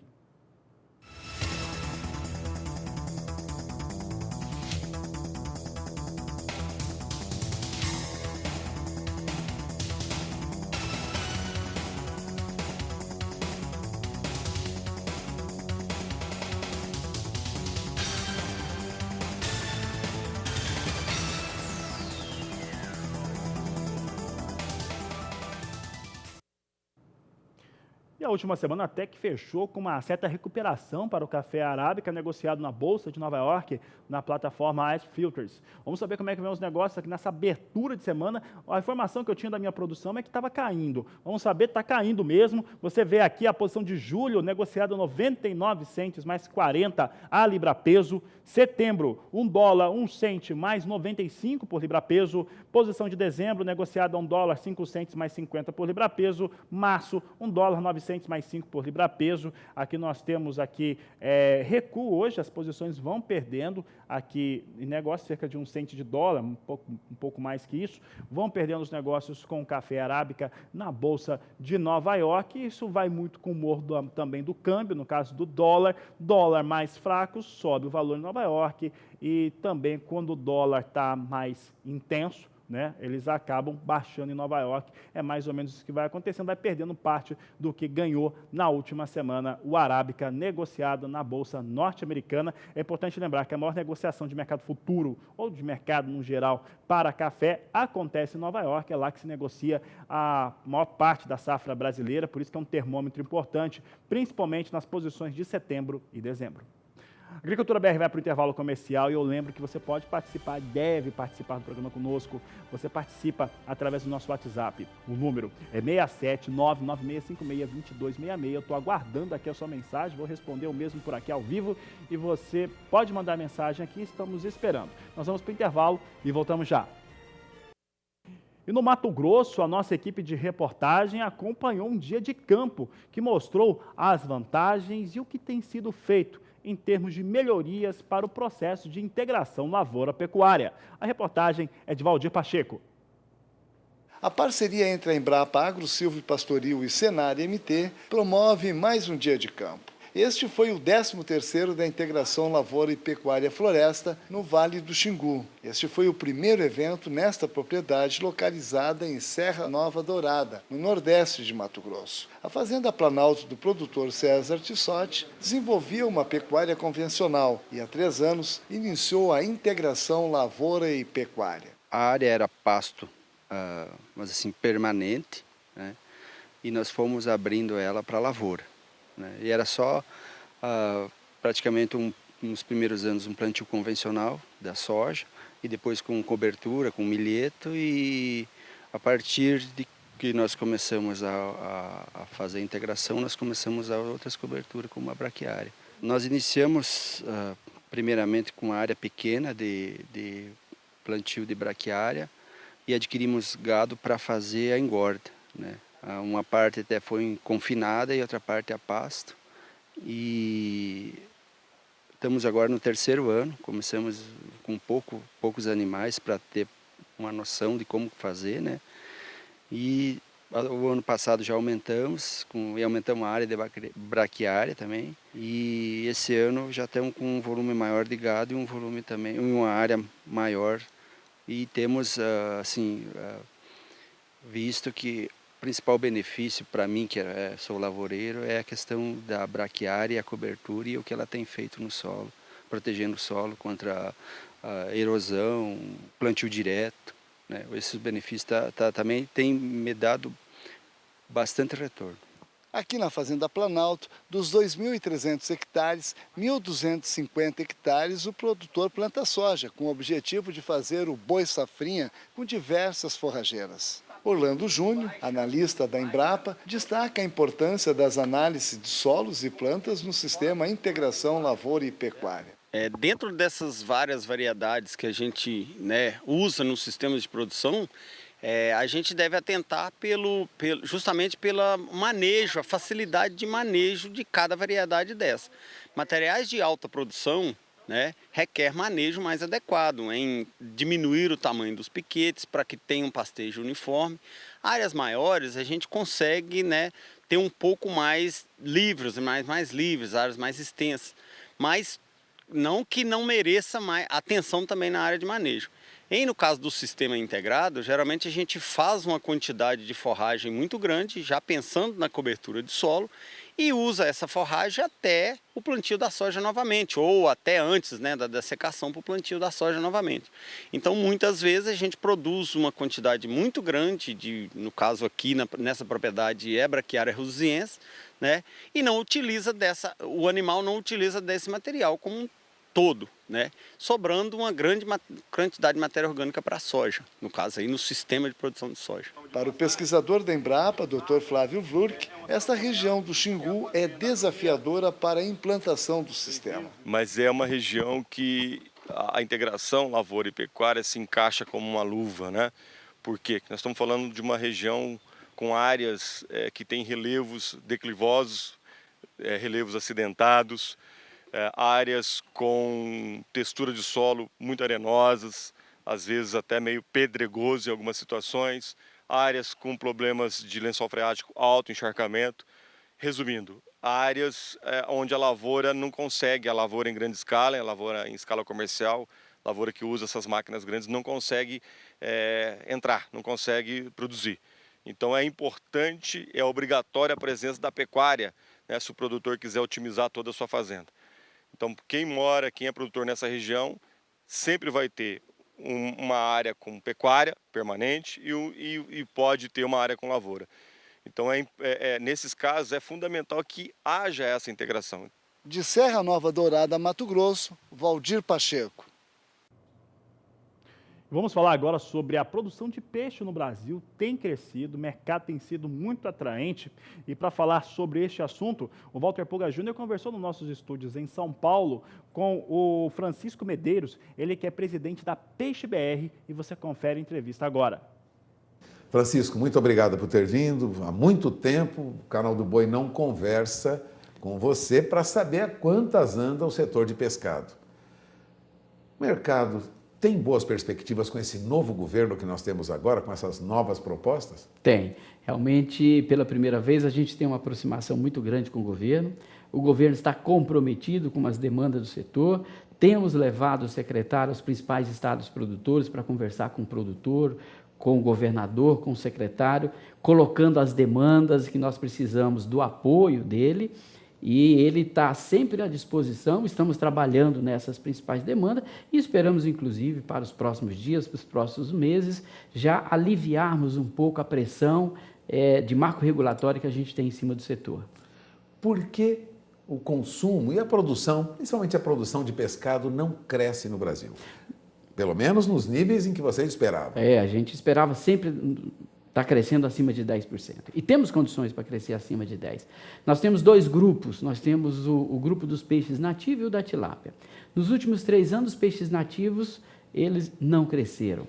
E a última semana até que fechou com uma certa recuperação para o café arábica negociado na Bolsa de Nova York, na plataforma Ice Filters. Vamos saber como é que vem os negócios aqui nessa abertura de semana. A informação que eu tinha da minha produção é que estava caindo. Vamos saber, está caindo mesmo. Você vê aqui a posição de julho, negociado 99 centes mais 40 a libra-peso. Setembro, $1, 1 cente mais 95 por libra-peso. Posição de dezembro, negociada a $1, 5 centes mais 50 por libra-peso. Março, $1, 9 centes mais 5 por libra-peso. Aqui nós temos aqui recuo hoje, as posições vão perdendo aqui em negócio, cerca de 1 cento de dólar, um pouco mais que isso, vão perdendo os negócios com o café arábica na Bolsa de Nova York. Isso vai muito com o humor também do câmbio, no caso do dólar. Dólar mais fraco, sobe o valor em Nova York, e também quando o dólar está mais intenso, né, eles acabam baixando em Nova York. É mais ou menos isso que vai acontecendo, vai perdendo parte do que ganhou na última semana o arábica negociado na Bolsa norte-americana. É importante lembrar que a maior negociação de mercado futuro, ou de mercado no geral, para café, acontece em Nova York. É lá que se negocia a maior parte da safra brasileira, por isso que é um termômetro importante, principalmente nas posições de setembro e dezembro. A Agricultura BR vai para o intervalo comercial e eu lembro que você pode participar, deve participar do programa conosco. Você participa através do nosso WhatsApp. O número é 67996562266. Eu estou aguardando aqui a sua mensagem, vou responder o mesmo por aqui ao vivo e você pode mandar mensagem aqui, estamos esperando. Nós vamos para o intervalo e voltamos já. E no Mato Grosso, a nossa equipe de reportagem acompanhou um dia de campo que mostrou as vantagens e o que tem sido feito em termos de melhorias para o processo de integração lavoura-pecuária. A reportagem é de Valdir Pacheco. A parceria entre a Embrapa Agro Silvio Pastoril e Senar MT promove mais um dia de campo. Este foi o 13º da integração Lavoura e Pecuária Floresta no Vale do Xingu. Este foi o primeiro evento nesta propriedade localizada em Serra Nova Dourada, no nordeste de Mato Grosso. A Fazenda Planalto do produtor César Tissotti desenvolvia uma pecuária convencional e há 3 anos iniciou a integração Lavoura e Pecuária. A área era pasto, mas assim, permanente, né? E nós fomos abrindo ela para lavoura. E era só praticamente nos primeiros anos um plantio convencional da soja e depois com cobertura, com milheto, e a partir de que nós começamos a fazer a integração, nós começamos a outras coberturas como a braquiária. Nós iniciamos primeiramente com uma área pequena de plantio de braquiária e adquirimos gado para fazer a engorda, né? Uma parte até foi confinada e outra parte a pasto. E Estamos agora no 3º ano, começamos com poucos animais para ter uma noção de como fazer, né? E o ano passado já aumentamos, aumentamos a área de braquiária também. E esse ano já estamos com um volume maior de gado e um volume também, uma área maior. E temos, visto que o principal benefício para mim, que sou lavoureiro, é a questão da braquiária, a cobertura e o que ela tem feito no solo, protegendo o solo contra a erosão, plantio direto. Né? Esses benefícios também têm me dado bastante retorno. Aqui na Fazenda Planalto, dos 2.300 hectares, 1.250 hectares o produtor planta soja, com o objetivo de fazer o boi safrinha com diversas forrageiras. Orlando Júnior, analista da Embrapa, destaca a importância das análises de solos e plantas no sistema Integração Lavoura e Pecuária. Dentro dessas várias variedades que a gente usa nos sistemas de produção, a gente deve atentar justamente pelo manejo, a facilidade de manejo de cada variedade dessa. Materiais de alta produção requer manejo mais adequado, em diminuir o tamanho dos piquetes para que tenha um pastejo uniforme. Áreas maiores a gente consegue ter um pouco mais livres, mais livres, áreas mais extensas, mas não que não mereça mais atenção também na área de manejo. No caso do sistema integrado, geralmente a gente faz uma quantidade de forragem muito grande, já pensando na cobertura de solo, e usa essa forragem até o plantio da soja novamente, ou até antes da dessecação para o plantio da soja novamente. Então, muitas vezes a gente produz uma quantidade muito grande, no caso aqui nessa propriedade é braquiária rusiense, e não utiliza o animal não utiliza desse material como um todo, sobrando uma grande quantidade de matéria orgânica para a soja, no caso aí no sistema de produção de soja. Para o pesquisador da Embrapa, Dr. Flávio Vlurk, esta região do Xingu é desafiadora para a implantação do sistema. Mas é uma região que a integração lavoura e pecuária se encaixa como uma luva, Por quê? Nós estamos falando de uma região com áreas que têm relevos declivosos, relevos acidentados, áreas com textura de solo muito arenosas, às vezes até meio pedregoso em algumas situações, áreas com problemas de lençol freático alto, encharcamento. Resumindo, áreas onde a lavoura não consegue, a lavoura em grande escala, a lavoura em escala comercial, a lavoura que usa essas máquinas grandes não consegue entrar, não consegue produzir. Então é importante, é obrigatória a presença da pecuária, se o produtor quiser otimizar toda a sua fazenda. Então, quem é produtor nessa região, sempre vai ter uma área com pecuária permanente e pode ter uma área com lavoura. Então, nesses casos, é fundamental que haja essa integração. De Serra Nova Dourada, Mato Grosso, Valdir Pacheco. Vamos falar agora sobre a produção de peixe no Brasil. Tem crescido, o mercado tem sido muito atraente. E para falar sobre este assunto, o Walter Puga Júnior conversou nos nossos estúdios em São Paulo com o Francisco Medeiros, ele que é presidente da Peixe BR, e você confere a entrevista agora. Francisco, muito obrigado por ter vindo. Há muito tempo o Canal do Boi não conversa com você para saber a quantas anda o setor de pescado. O mercado tem boas perspectivas com esse novo governo que nós temos agora, com essas novas propostas? Tem. Realmente, pela primeira vez, a gente tem uma aproximação muito grande com o governo. O governo está comprometido com as demandas do setor. Temos levado o secretário aos principais estados produtores para conversar com o produtor, com o governador, com o secretário, colocando as demandas que nós precisamos do apoio dele. E ele está sempre à disposição, estamos trabalhando nessas principais demandas e esperamos, inclusive, para os próximos dias, para os próximos meses, já aliviarmos um pouco a pressão de marco regulatório que a gente tem em cima do setor. Por que o consumo e a produção, principalmente a produção de pescado, não cresce no Brasil? Pelo menos nos níveis em que você esperava. A gente esperava sempre está crescendo acima de 10%. E temos condições para crescer acima de 10%. Nós temos dois grupos. Nós temos o grupo dos peixes nativos e o da tilápia. Nos últimos 3 anos, os peixes nativos, eles não cresceram.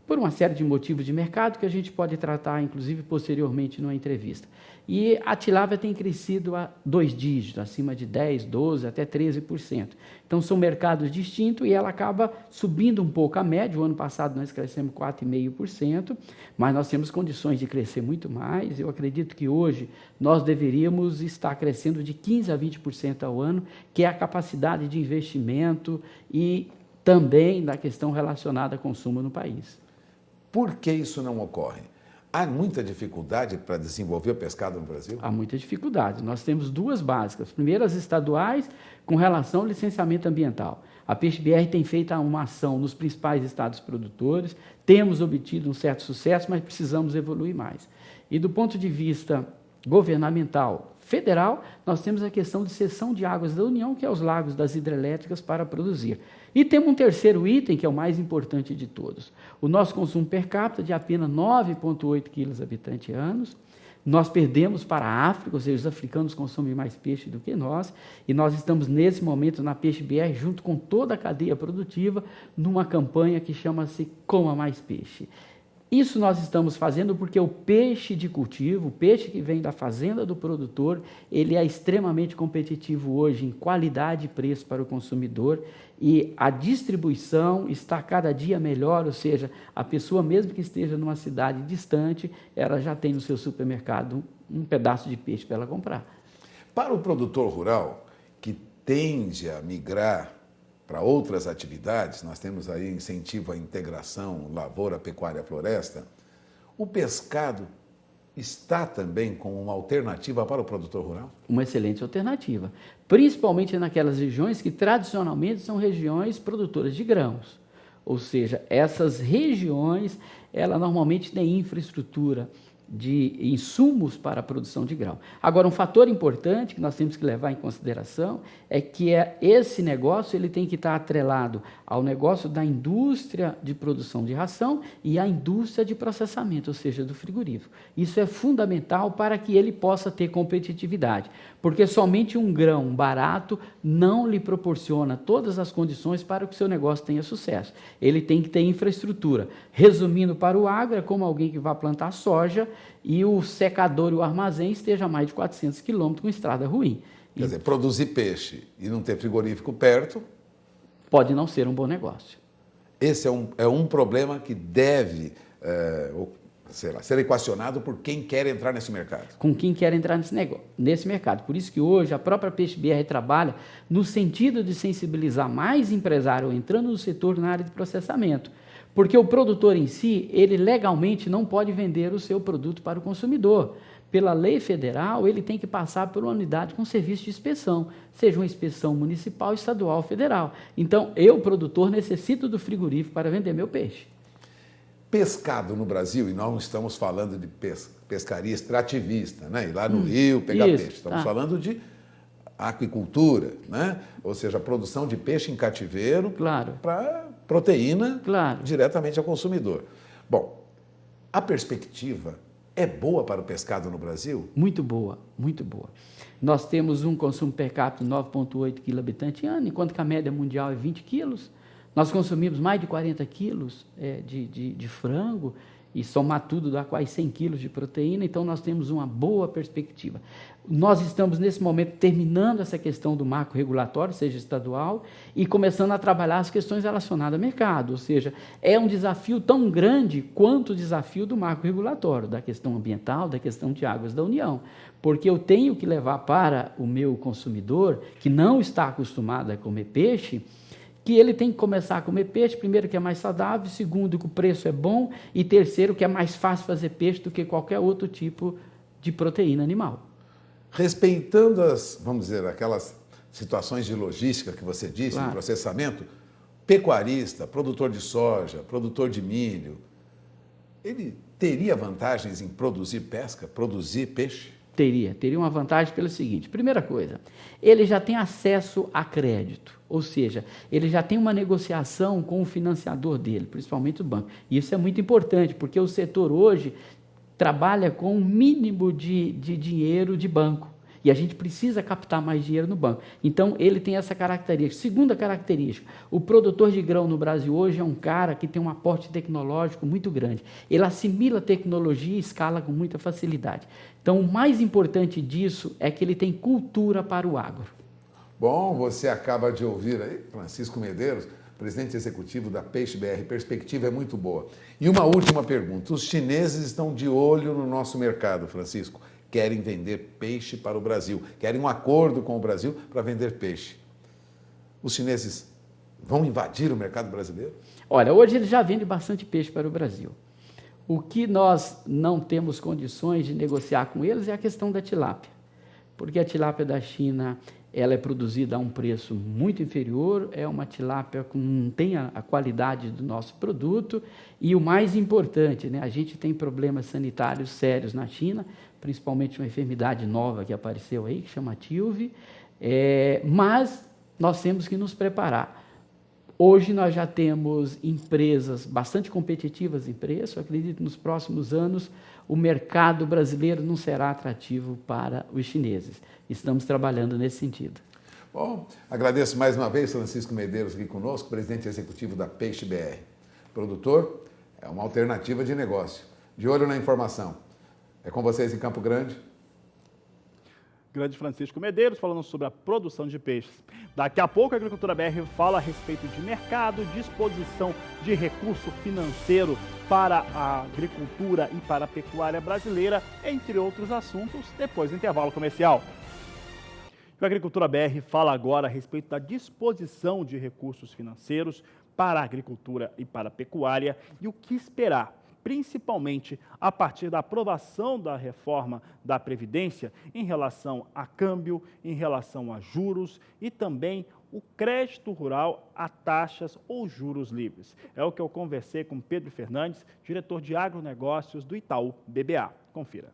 por uma série de motivos de mercado que a gente pode tratar, inclusive, posteriormente numa entrevista. E a tilápia tem crescido a 2 dígitos, acima de 10%, 12%, até 13%. Então, são mercados distintos e ela acaba subindo um pouco a média. O ano passado nós crescemos 4,5%, mas nós temos condições de crescer muito mais. Eu acredito que hoje nós deveríamos estar crescendo de 15% a 20% ao ano, que é a capacidade de investimento e também da questão relacionada ao consumo no país. Por que isso não ocorre? Há muita dificuldade para desenvolver o pescado no Brasil? Há muita dificuldade. Nós temos 2 básicas. Primeiro, as estaduais, com relação ao licenciamento ambiental. A Peixe-BR tem feito uma ação nos principais estados produtores, temos obtido um certo sucesso, mas precisamos evoluir mais. E do ponto de vista governamental federal, nós temos a questão de cessão de águas da União, que é os lagos das hidrelétricas, para produzir. E temos um terceiro item, que é o mais importante de todos. O nosso consumo per capita de apenas 9,8 quilos habitante anos. Nós perdemos para a África, ou seja, os africanos consomem mais peixe do que nós, e nós estamos nesse momento na Peixe-BR, junto com toda a cadeia produtiva, numa campanha que chama-se Coma Mais Peixe. Isso nós estamos fazendo porque o peixe de cultivo, o peixe que vem da fazenda do produtor, ele é extremamente competitivo hoje em qualidade e preço para o consumidor, e a distribuição está cada dia melhor, ou seja, a pessoa mesmo que esteja numa cidade distante, ela já tem no seu supermercado um pedaço de peixe para ela comprar. Para o produtor rural, que tende a migrar para outras atividades, nós temos aí incentivo à integração lavoura, pecuária, floresta, o pescado está também como uma alternativa para o produtor rural? Uma excelente alternativa, principalmente naquelas regiões que tradicionalmente são regiões produtoras de grãos. Ou seja, essas regiões, ela normalmente tem infraestrutura de insumos para a produção de grão. Agora, um fator importante que nós temos que levar em consideração é que esse negócio ele tem que estar atrelado ao negócio da indústria de produção de ração e à indústria de processamento, ou seja, do frigorífico. Isso é fundamental para que ele possa ter competitividade, porque somente um grão barato não lhe proporciona todas as condições para que o seu negócio tenha sucesso. Ele tem que ter infraestrutura. Resumindo, para o agro, é como alguém que vai plantar soja e o secador e o armazém esteja a mais de 400 quilômetros com estrada ruim. Quer dizer, produzir peixe e não ter frigorífico perto... pode não ser um bom negócio. Esse é um problema que deve ser equacionado por quem quer entrar nesse mercado. Com quem quer entrar nesse mercado. Por isso que hoje a própria Peixe-BR trabalha no sentido de sensibilizar mais empresário entrando no setor na área de processamento. Porque o produtor em si, ele legalmente não pode vender o seu produto para o consumidor. Pela lei federal, ele tem que passar por uma unidade com serviço de inspeção, seja uma inspeção municipal, estadual ou federal. Então, eu, produtor, necessito do frigorífico para vender meu peixe. Pescado no Brasil, e nós não estamos falando de pescaria extrativista, né? Ir lá no rio pegar peixe. Estamos falando de aquicultura, né? Ou seja, a produção de peixe em cativeiro para proteína diretamente ao consumidor. Bom, a perspectiva é boa para o pescado no Brasil? Muito boa, muito boa. Nós temos um consumo per capita de 9,8 kg habitante ano, enquanto que a média mundial é 20 quilos. Nós consumimos mais de 40 quilos de frango, e somar tudo dá quase 100 quilos de proteína, então nós temos uma boa perspectiva. Nós estamos, nesse momento, terminando essa questão do marco regulatório, seja estadual, e começando a trabalhar as questões relacionadas ao mercado, ou seja, é um desafio tão grande quanto o desafio do marco regulatório, da questão ambiental, da questão de águas da União, porque eu tenho que levar para o meu consumidor, que não está acostumado a comer peixe, que ele tem que começar a comer peixe, primeiro que é mais saudável, segundo que o preço é bom e terceiro que é mais fácil fazer peixe do que qualquer outro tipo de proteína animal. Respeitando vamos dizer, aquelas situações de logística que você disse, de processamento, pecuarista, produtor de soja, produtor de milho, ele teria vantagens em produzir pesca, produzir peixe? Teria uma vantagem pelo seguinte: primeira coisa, ele já tem acesso a crédito, ou seja, ele já tem uma negociação com o financiador dele, principalmente o banco. E isso é muito importante, porque o setor hoje trabalha com um mínimo de dinheiro de banco. E a gente precisa captar mais dinheiro no banco. Então, ele tem essa característica. Segunda característica, o produtor de grão no Brasil hoje é um cara que tem um aporte tecnológico muito grande. Ele assimila tecnologia e escala com muita facilidade. Então, o mais importante disso é que ele tem cultura para o agro. Bom, você acaba de ouvir aí Francisco Medeiros, presidente executivo da Peixe BR. Perspectiva é muito boa. E uma última pergunta. Os chineses estão de olho no nosso mercado, Francisco. Querem vender peixe para o Brasil. Querem um acordo com o Brasil para vender peixe. Os chineses vão invadir o mercado brasileiro? Olha, hoje eles já vendem bastante peixe para o Brasil. O que nós não temos condições de negociar com eles é a questão da tilápia. Porque a tilápia da China, ela é produzida a um preço muito inferior, é uma tilápia que não tem a qualidade do nosso produto, e o mais importante, né, a gente tem problemas sanitários sérios na China, principalmente uma enfermidade nova que apareceu aí, que chama TILV, mas nós temos que nos preparar. Hoje nós já temos empresas bastante competitivas em preço, eu acredito que nos próximos anos o mercado brasileiro não será atrativo para os chineses. Estamos trabalhando nesse sentido. Bom, agradeço mais uma vez Francisco Medeiros aqui conosco, presidente executivo da Peixe BR. Produtor é uma alternativa de negócio. De olho na informação. É com vocês em Campo Grande. Grande Francisco Medeiros falando sobre a produção de peixes. Daqui a pouco a Agricultura BR fala a respeito de mercado, disposição de recurso financeiro para a agricultura e para a pecuária brasileira, entre outros assuntos, depois do intervalo comercial. A Agricultura BR fala agora a respeito da disposição de recursos financeiros para a agricultura e para a pecuária e o que esperar, principalmente a partir da aprovação da reforma da Previdência em relação a câmbio, em relação a juros e também o crédito rural a taxas ou juros livres. É o que eu conversei com Pedro Fernandes, diretor de agronegócios do Itaú BBA. Confira.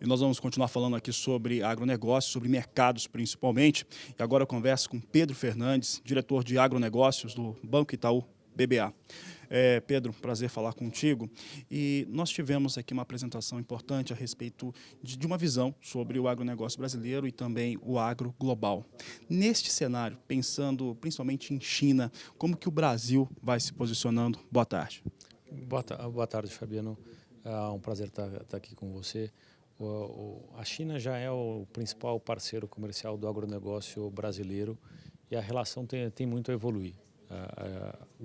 E nós vamos continuar falando aqui sobre agronegócios, sobre mercados principalmente. E agora eu converso com Pedro Fernandes, diretor de agronegócios do Banco Itaú BBA. Pedro, prazer falar contigo. E nós tivemos aqui uma apresentação importante a respeito de uma visão sobre o agronegócio brasileiro e também o agro global. Neste cenário, pensando principalmente em China, como que o Brasil vai se posicionando? Boa tarde. Boa tarde, Fabiano. É um prazer estar aqui com você. A China já é o principal parceiro comercial do agronegócio brasileiro e a relação tem muito a evoluir.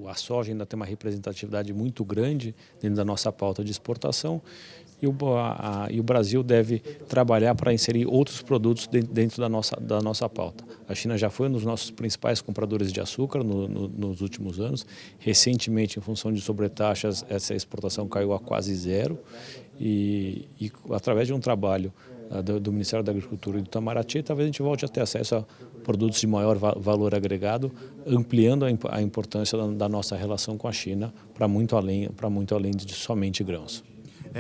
A soja ainda tem uma representatividade muito grande dentro da nossa pauta de exportação e o Brasil deve trabalhar para inserir outros produtos dentro da nossa pauta. A China já foi um dos nossos principais compradores de açúcar nos últimos anos. Recentemente, em função de sobretaxas, essa exportação caiu a quase zero e através de um trabalho do Ministério da Agricultura e do Itamaraty, talvez a gente volte a ter acesso a produtos de maior valor agregado, ampliando a importância da nossa relação com a China para muito além de somente grãos.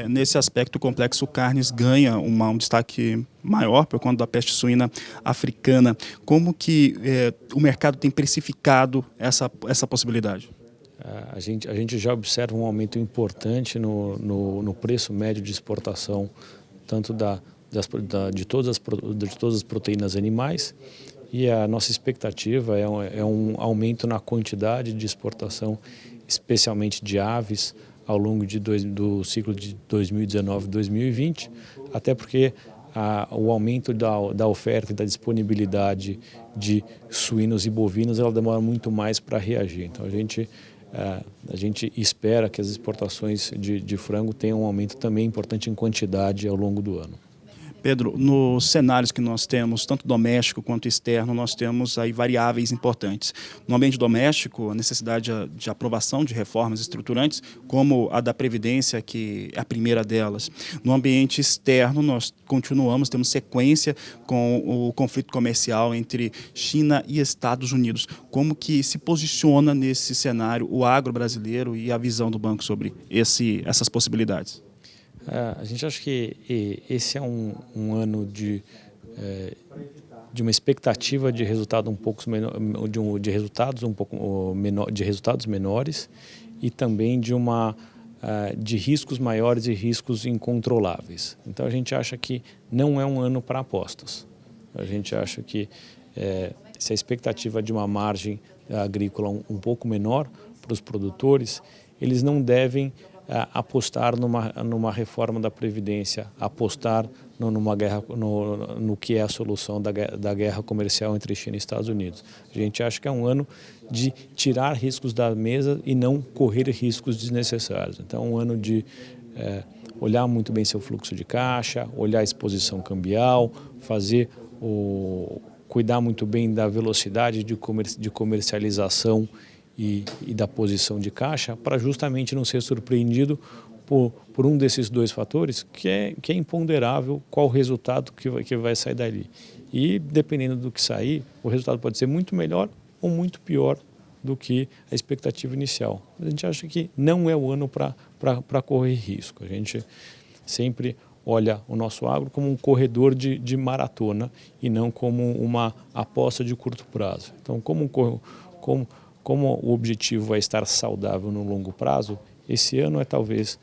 Nesse aspecto, o complexo carnes ganha um destaque maior por conta da peste suína africana. Como que o mercado tem precificado essa possibilidade? A gente já observa um aumento importante no preço médio de exportação, tanto de todas as proteínas animais, e a nossa expectativa é um aumento na quantidade de exportação, especialmente de aves, ao longo do ciclo de 2019 e 2020, até porque o aumento da oferta e da disponibilidade de suínos e bovinos ela demora muito mais para reagir. Então a gente espera que as exportações de frango tenham um aumento também importante em quantidade ao longo do ano. Pedro, nos cenários que nós temos, tanto doméstico quanto externo, nós temos aí variáveis importantes. No ambiente doméstico, a necessidade de aprovação de reformas estruturantes, como a da Previdência, que é a primeira delas. No ambiente externo, nós temos sequência com o conflito comercial entre China e Estados Unidos. Como que se posiciona nesse cenário o agro brasileiro e a visão do banco sobre essas possibilidades? A gente acha que esse é um ano de uma expectativa de resultado de resultados menores e também de riscos maiores e riscos incontroláveis. Então a gente acha que não é um ano para apostas. A gente acha que se a expectativa de uma margem agrícola um pouco menor para os produtores, eles não devem apostar numa reforma da Previdência, apostar no que é a solução da guerra comercial entre China e Estados Unidos. A gente acha que é um ano de tirar riscos da mesa e não correr riscos desnecessários. Então é um ano de olhar muito bem seu fluxo de caixa, olhar a exposição cambial, cuidar muito bem da velocidade de comercialização e da posição de caixa, para justamente não ser surpreendido por um desses dois fatores, que é imponderável qual o resultado que vai sair dali. E dependendo do que sair, o resultado pode ser muito melhor ou muito pior do que a expectativa inicial. A gente acha que não é o ano para correr risco. A gente sempre olha o nosso agro como um corredor de maratona e não como uma aposta de curto prazo. Então, como o objetivo é estar saudável no longo prazo, esse ano é talvez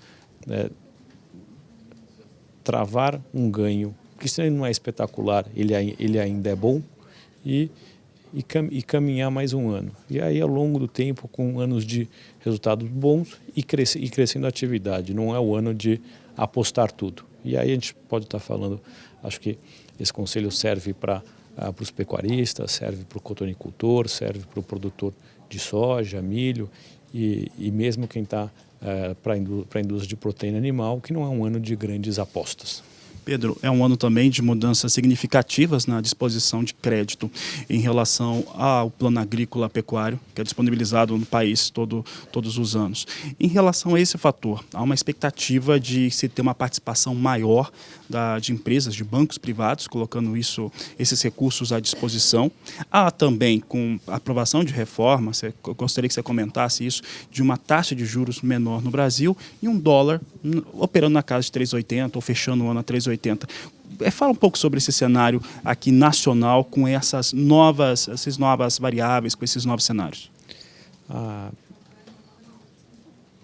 travar um ganho, que se ele não é espetacular, ele ainda é bom, e caminhar mais um ano. E aí, ao longo do tempo, com anos de resultados bons e crescendo a atividade. Não é o ano de apostar tudo. E aí a gente pode estar falando, acho que esse conselho serve para os pecuaristas, serve para o cotonicultor, serve para o produtor de soja, milho e mesmo quem está para a indústria de proteína animal, que não é um ano de grandes apostas. Pedro, é um ano também de mudanças significativas na disposição de crédito em relação ao plano agrícola pecuário, que é disponibilizado no país todos os anos. Em relação a esse fator, há uma expectativa de se ter uma participação maior de empresas, de bancos privados, colocando esses recursos à disposição. Há também, com a aprovação de reforma, eu gostaria que você comentasse isso, de uma taxa de juros menor no Brasil e um dólar operando na casa de 3,80 ou fechando o ano a 3,80. Fala um pouco sobre esse cenário aqui nacional com essas novas variáveis, com esses novos cenários.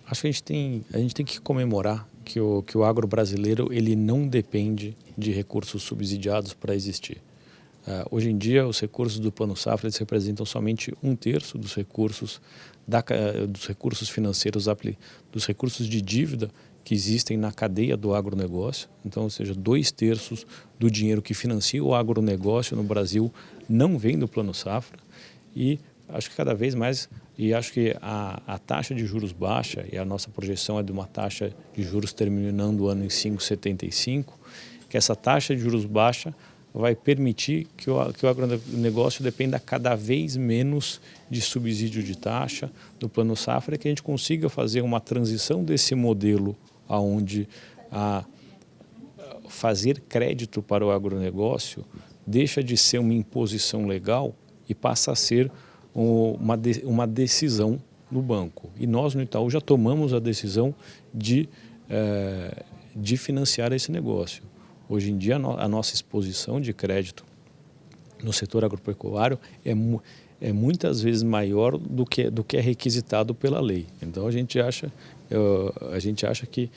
Acho que a gente tem que comemorar que o agro brasileiro ele não depende de recursos subsidiados para existir. Hoje em dia, os recursos do Plano Safra eles representam somente 1/3 dos recursos financeiros, dos recursos de dívida que existem na cadeia do agronegócio. Então, ou seja, 2/3 do dinheiro que financia o agronegócio no Brasil não vem do Plano Safra. E acho que cada vez mais, e acho que a taxa de juros baixa, e a nossa projeção é de uma taxa de juros terminando o ano em 5,75, que essa taxa de juros baixa vai permitir que o agronegócio dependa cada vez menos de subsídio de taxa do Plano Safra, que a gente consiga fazer uma transição desse modelo onde fazer crédito para o agronegócio deixa de ser uma imposição legal e passa a ser uma decisão do banco. E nós, no Itaú, já tomamos a decisão de financiar esse negócio. Hoje em dia, a nossa exposição de crédito no setor agropecuário é muitas vezes maior do que é requisitado pela lei. Então, a gente acha que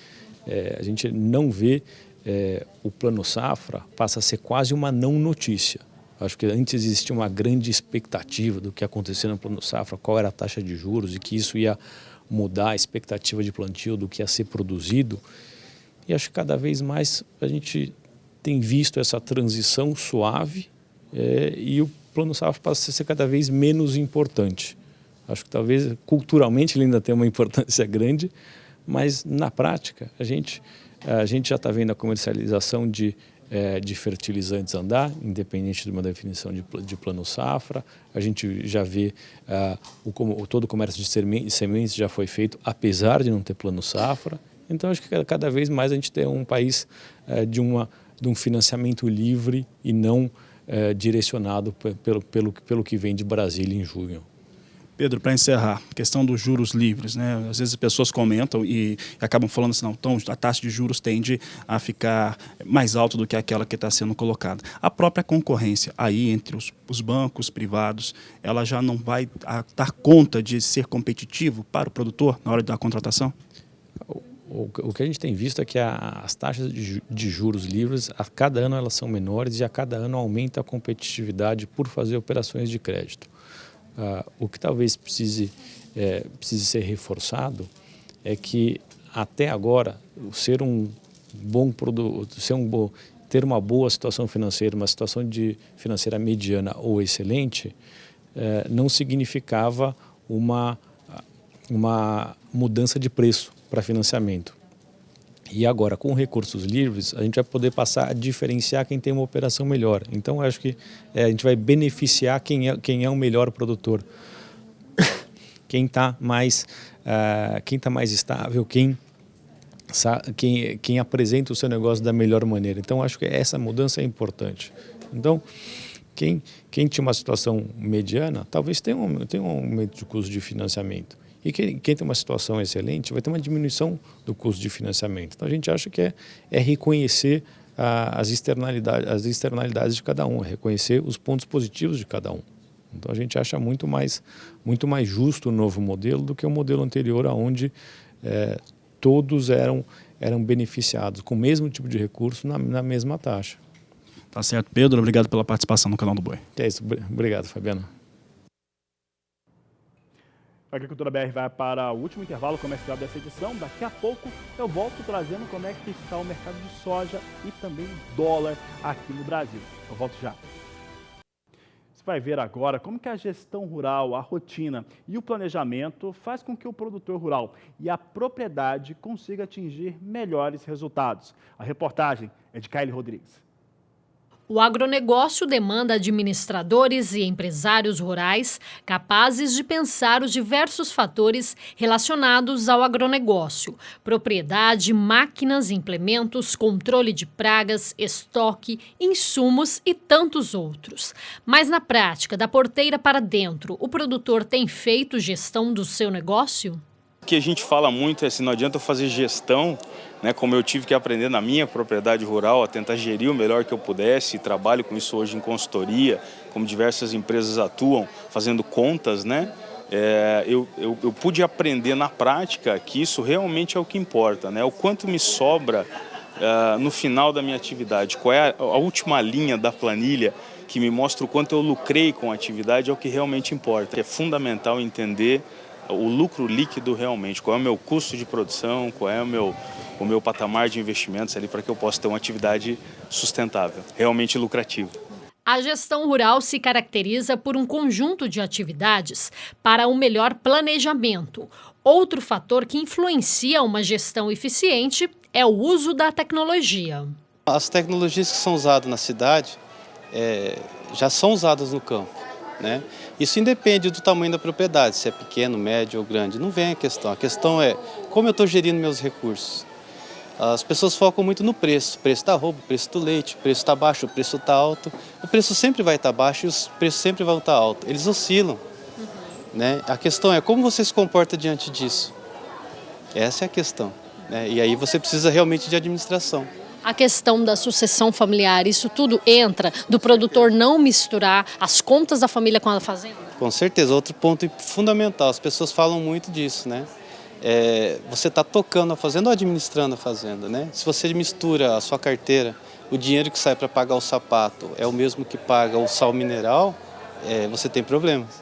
a gente não vê o Plano Safra passa a ser quase uma não notícia. Acho que antes existia uma grande expectativa do que ia acontecer no Plano Safra, qual era a taxa de juros e que isso ia mudar a expectativa de plantio do que ia ser produzido. E acho que cada vez mais a gente tem visto essa transição suave e o Plano Safra passa a ser cada vez menos importante. Acho que talvez culturalmente ele ainda tem uma importância grande, mas na prática a gente já está vendo a comercialização de fertilizantes andar, independente de uma definição de Plano Safra. A gente já vê todo o comércio de sementes já foi feito, apesar de não ter Plano Safra. Então, acho que cada vez mais a gente tem um país de um financiamento livre e não direcionado pelo que vem de Brasília em junho. Pedro, para encerrar, questão dos juros livres, né? Às vezes as pessoas comentam e acabam falando assim, não, então a taxa de juros tende a ficar mais alta do que aquela que está sendo colocada. A própria concorrência aí entre os bancos privados, ela já não vai dar conta de ser competitivo para o produtor na hora da contratação? O que a gente tem visto é que as taxas de juros livres, a cada ano elas são menores e a cada ano aumenta a competitividade por fazer operações de crédito. O que talvez precise ser reforçado é que até agora ser um bom produto, ter uma boa situação financeira, uma situação financeira mediana ou excelente, não significava uma mudança de preço para financiamento. E agora, com recursos livres, a gente vai poder passar a diferenciar quem tem uma operação melhor. Então, acho que a gente vai beneficiar quem é o melhor produtor. Quem está mais estável, quem apresenta o seu negócio da melhor maneira. Então, acho que essa mudança é importante. Então, quem tinha uma situação mediana, talvez tenha um aumento de custo de financiamento. E quem tem uma situação excelente vai ter uma diminuição do custo de financiamento. Então, a gente acha que é reconhecer as externalidades de cada um, é reconhecer os pontos positivos de cada um. Então, a gente acha muito mais justo o novo modelo do que o modelo anterior, onde todos eram beneficiados com o mesmo tipo de recurso na mesma taxa. Tá certo, Pedro. Obrigado pela participação no Canal do Boi. É isso. Obrigado, Fabiano. A Agricultura BR vai para o último intervalo comercial dessa edição. Daqui a pouco eu volto trazendo como é que está o mercado de soja e também o dólar aqui no Brasil. Eu volto já. Você vai ver agora como que a gestão rural, a rotina e o planejamento faz com que o produtor rural e a propriedade consiga atingir melhores resultados. A reportagem é de Kaile Rodrigues. O agronegócio demanda administradores e empresários rurais capazes de pensar os diversos fatores relacionados ao agronegócio: propriedade, máquinas, implementos, controle de pragas, estoque, insumos e tantos outros. Mas na prática, da porteira para dentro, o produtor tem feito gestão do seu negócio? O que a gente fala muito é assim, não adianta eu fazer gestão, né, como eu tive que aprender na minha propriedade rural, a tentar gerir o melhor que eu pudesse, trabalho com isso hoje em consultoria, como diversas empresas atuam, fazendo contas, né? Eu pude aprender na prática que isso realmente é o que importa, né? O quanto me sobra no final da minha atividade, qual é a última linha da planilha que me mostra o quanto eu lucrei com a atividade é o que realmente importa. É fundamental entender o lucro líquido realmente, qual é o meu custo de produção, qual é o meu patamar de investimentos ali para que eu possa ter uma atividade sustentável, realmente lucrativa. A gestão rural se caracteriza por um conjunto de atividades para um melhor planejamento. Outro fator que influencia uma gestão eficiente é o uso da tecnologia. As tecnologias que são usadas na cidade já são usadas no campo, né? Isso independe do tamanho da propriedade, se é pequeno, médio ou grande, não vem a questão é como eu estou gerindo meus recursos. As pessoas focam muito no preço da roupa, o preço do leite, o preço está baixo, o preço está alto, o preço sempre vai estar baixo e os preços sempre vão estar altos, eles oscilam, né? A questão é como você se comporta diante disso, essa é a questão, né? E aí você precisa realmente de administração. A questão da sucessão familiar, isso tudo entra do produtor não misturar as contas da família com a fazenda? Com certeza, outro ponto fundamental, as pessoas falam muito disso, né? Você está tocando a fazenda ou administrando a fazenda, né? Se você mistura a sua carteira, o dinheiro que sai para pagar o sapato é o mesmo que paga o sal mineral, você tem problemas.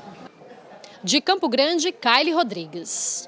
De Campo Grande, Kaile Rodrigues.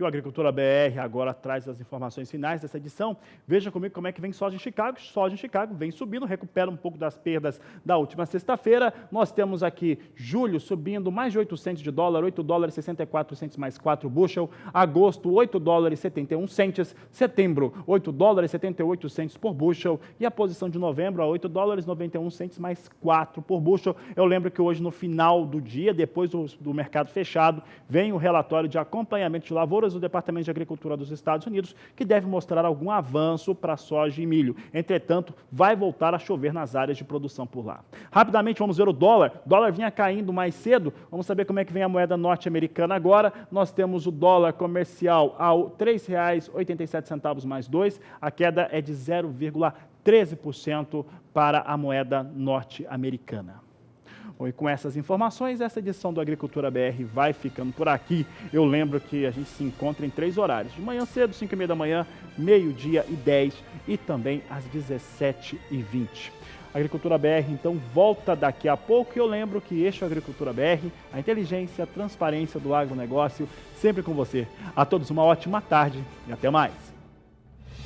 E o Agricultura BR agora traz as informações finais dessa edição. Veja comigo como é que vem soja em Chicago. Soja em Chicago vem subindo, recupera um pouco das perdas da última sexta-feira. Nós temos aqui julho subindo mais de 8 centes de dólar, 8 dólares 64 centes mais 4 bushel. Agosto, 8 dólares 71 centes. Setembro, 8 dólares 78 centes por bushel. E a posição de novembro, a 8 dólares 91 centes mais 4 por bushel. Eu lembro que hoje, no final do dia, depois do mercado fechado, vem o relatório de acompanhamento de lavouras estimativas do Departamento de Agricultura dos Estados Unidos, que deve mostrar algum avanço para soja e milho. Entretanto, vai voltar a chover nas áreas de produção por lá. Rapidamente, vamos ver o dólar. O dólar vinha caindo mais cedo. Vamos saber como é que vem a moeda norte-americana agora. Nós temos o dólar comercial ao R$ 3,87 mais 2. A queda é de 0,13% para a moeda norte-americana. Bom, e com essas informações, essa edição do Agricultura BR vai ficando por aqui. Eu lembro que a gente se encontra em 3 horários. De manhã cedo, 5h30 da manhã, meio-dia e 10 e também às 17h20. A Agricultura BR, então, volta daqui a pouco. E eu lembro que este é o Agricultura BR, a inteligência, a transparência do agronegócio, sempre com você. A todos uma ótima tarde e até mais.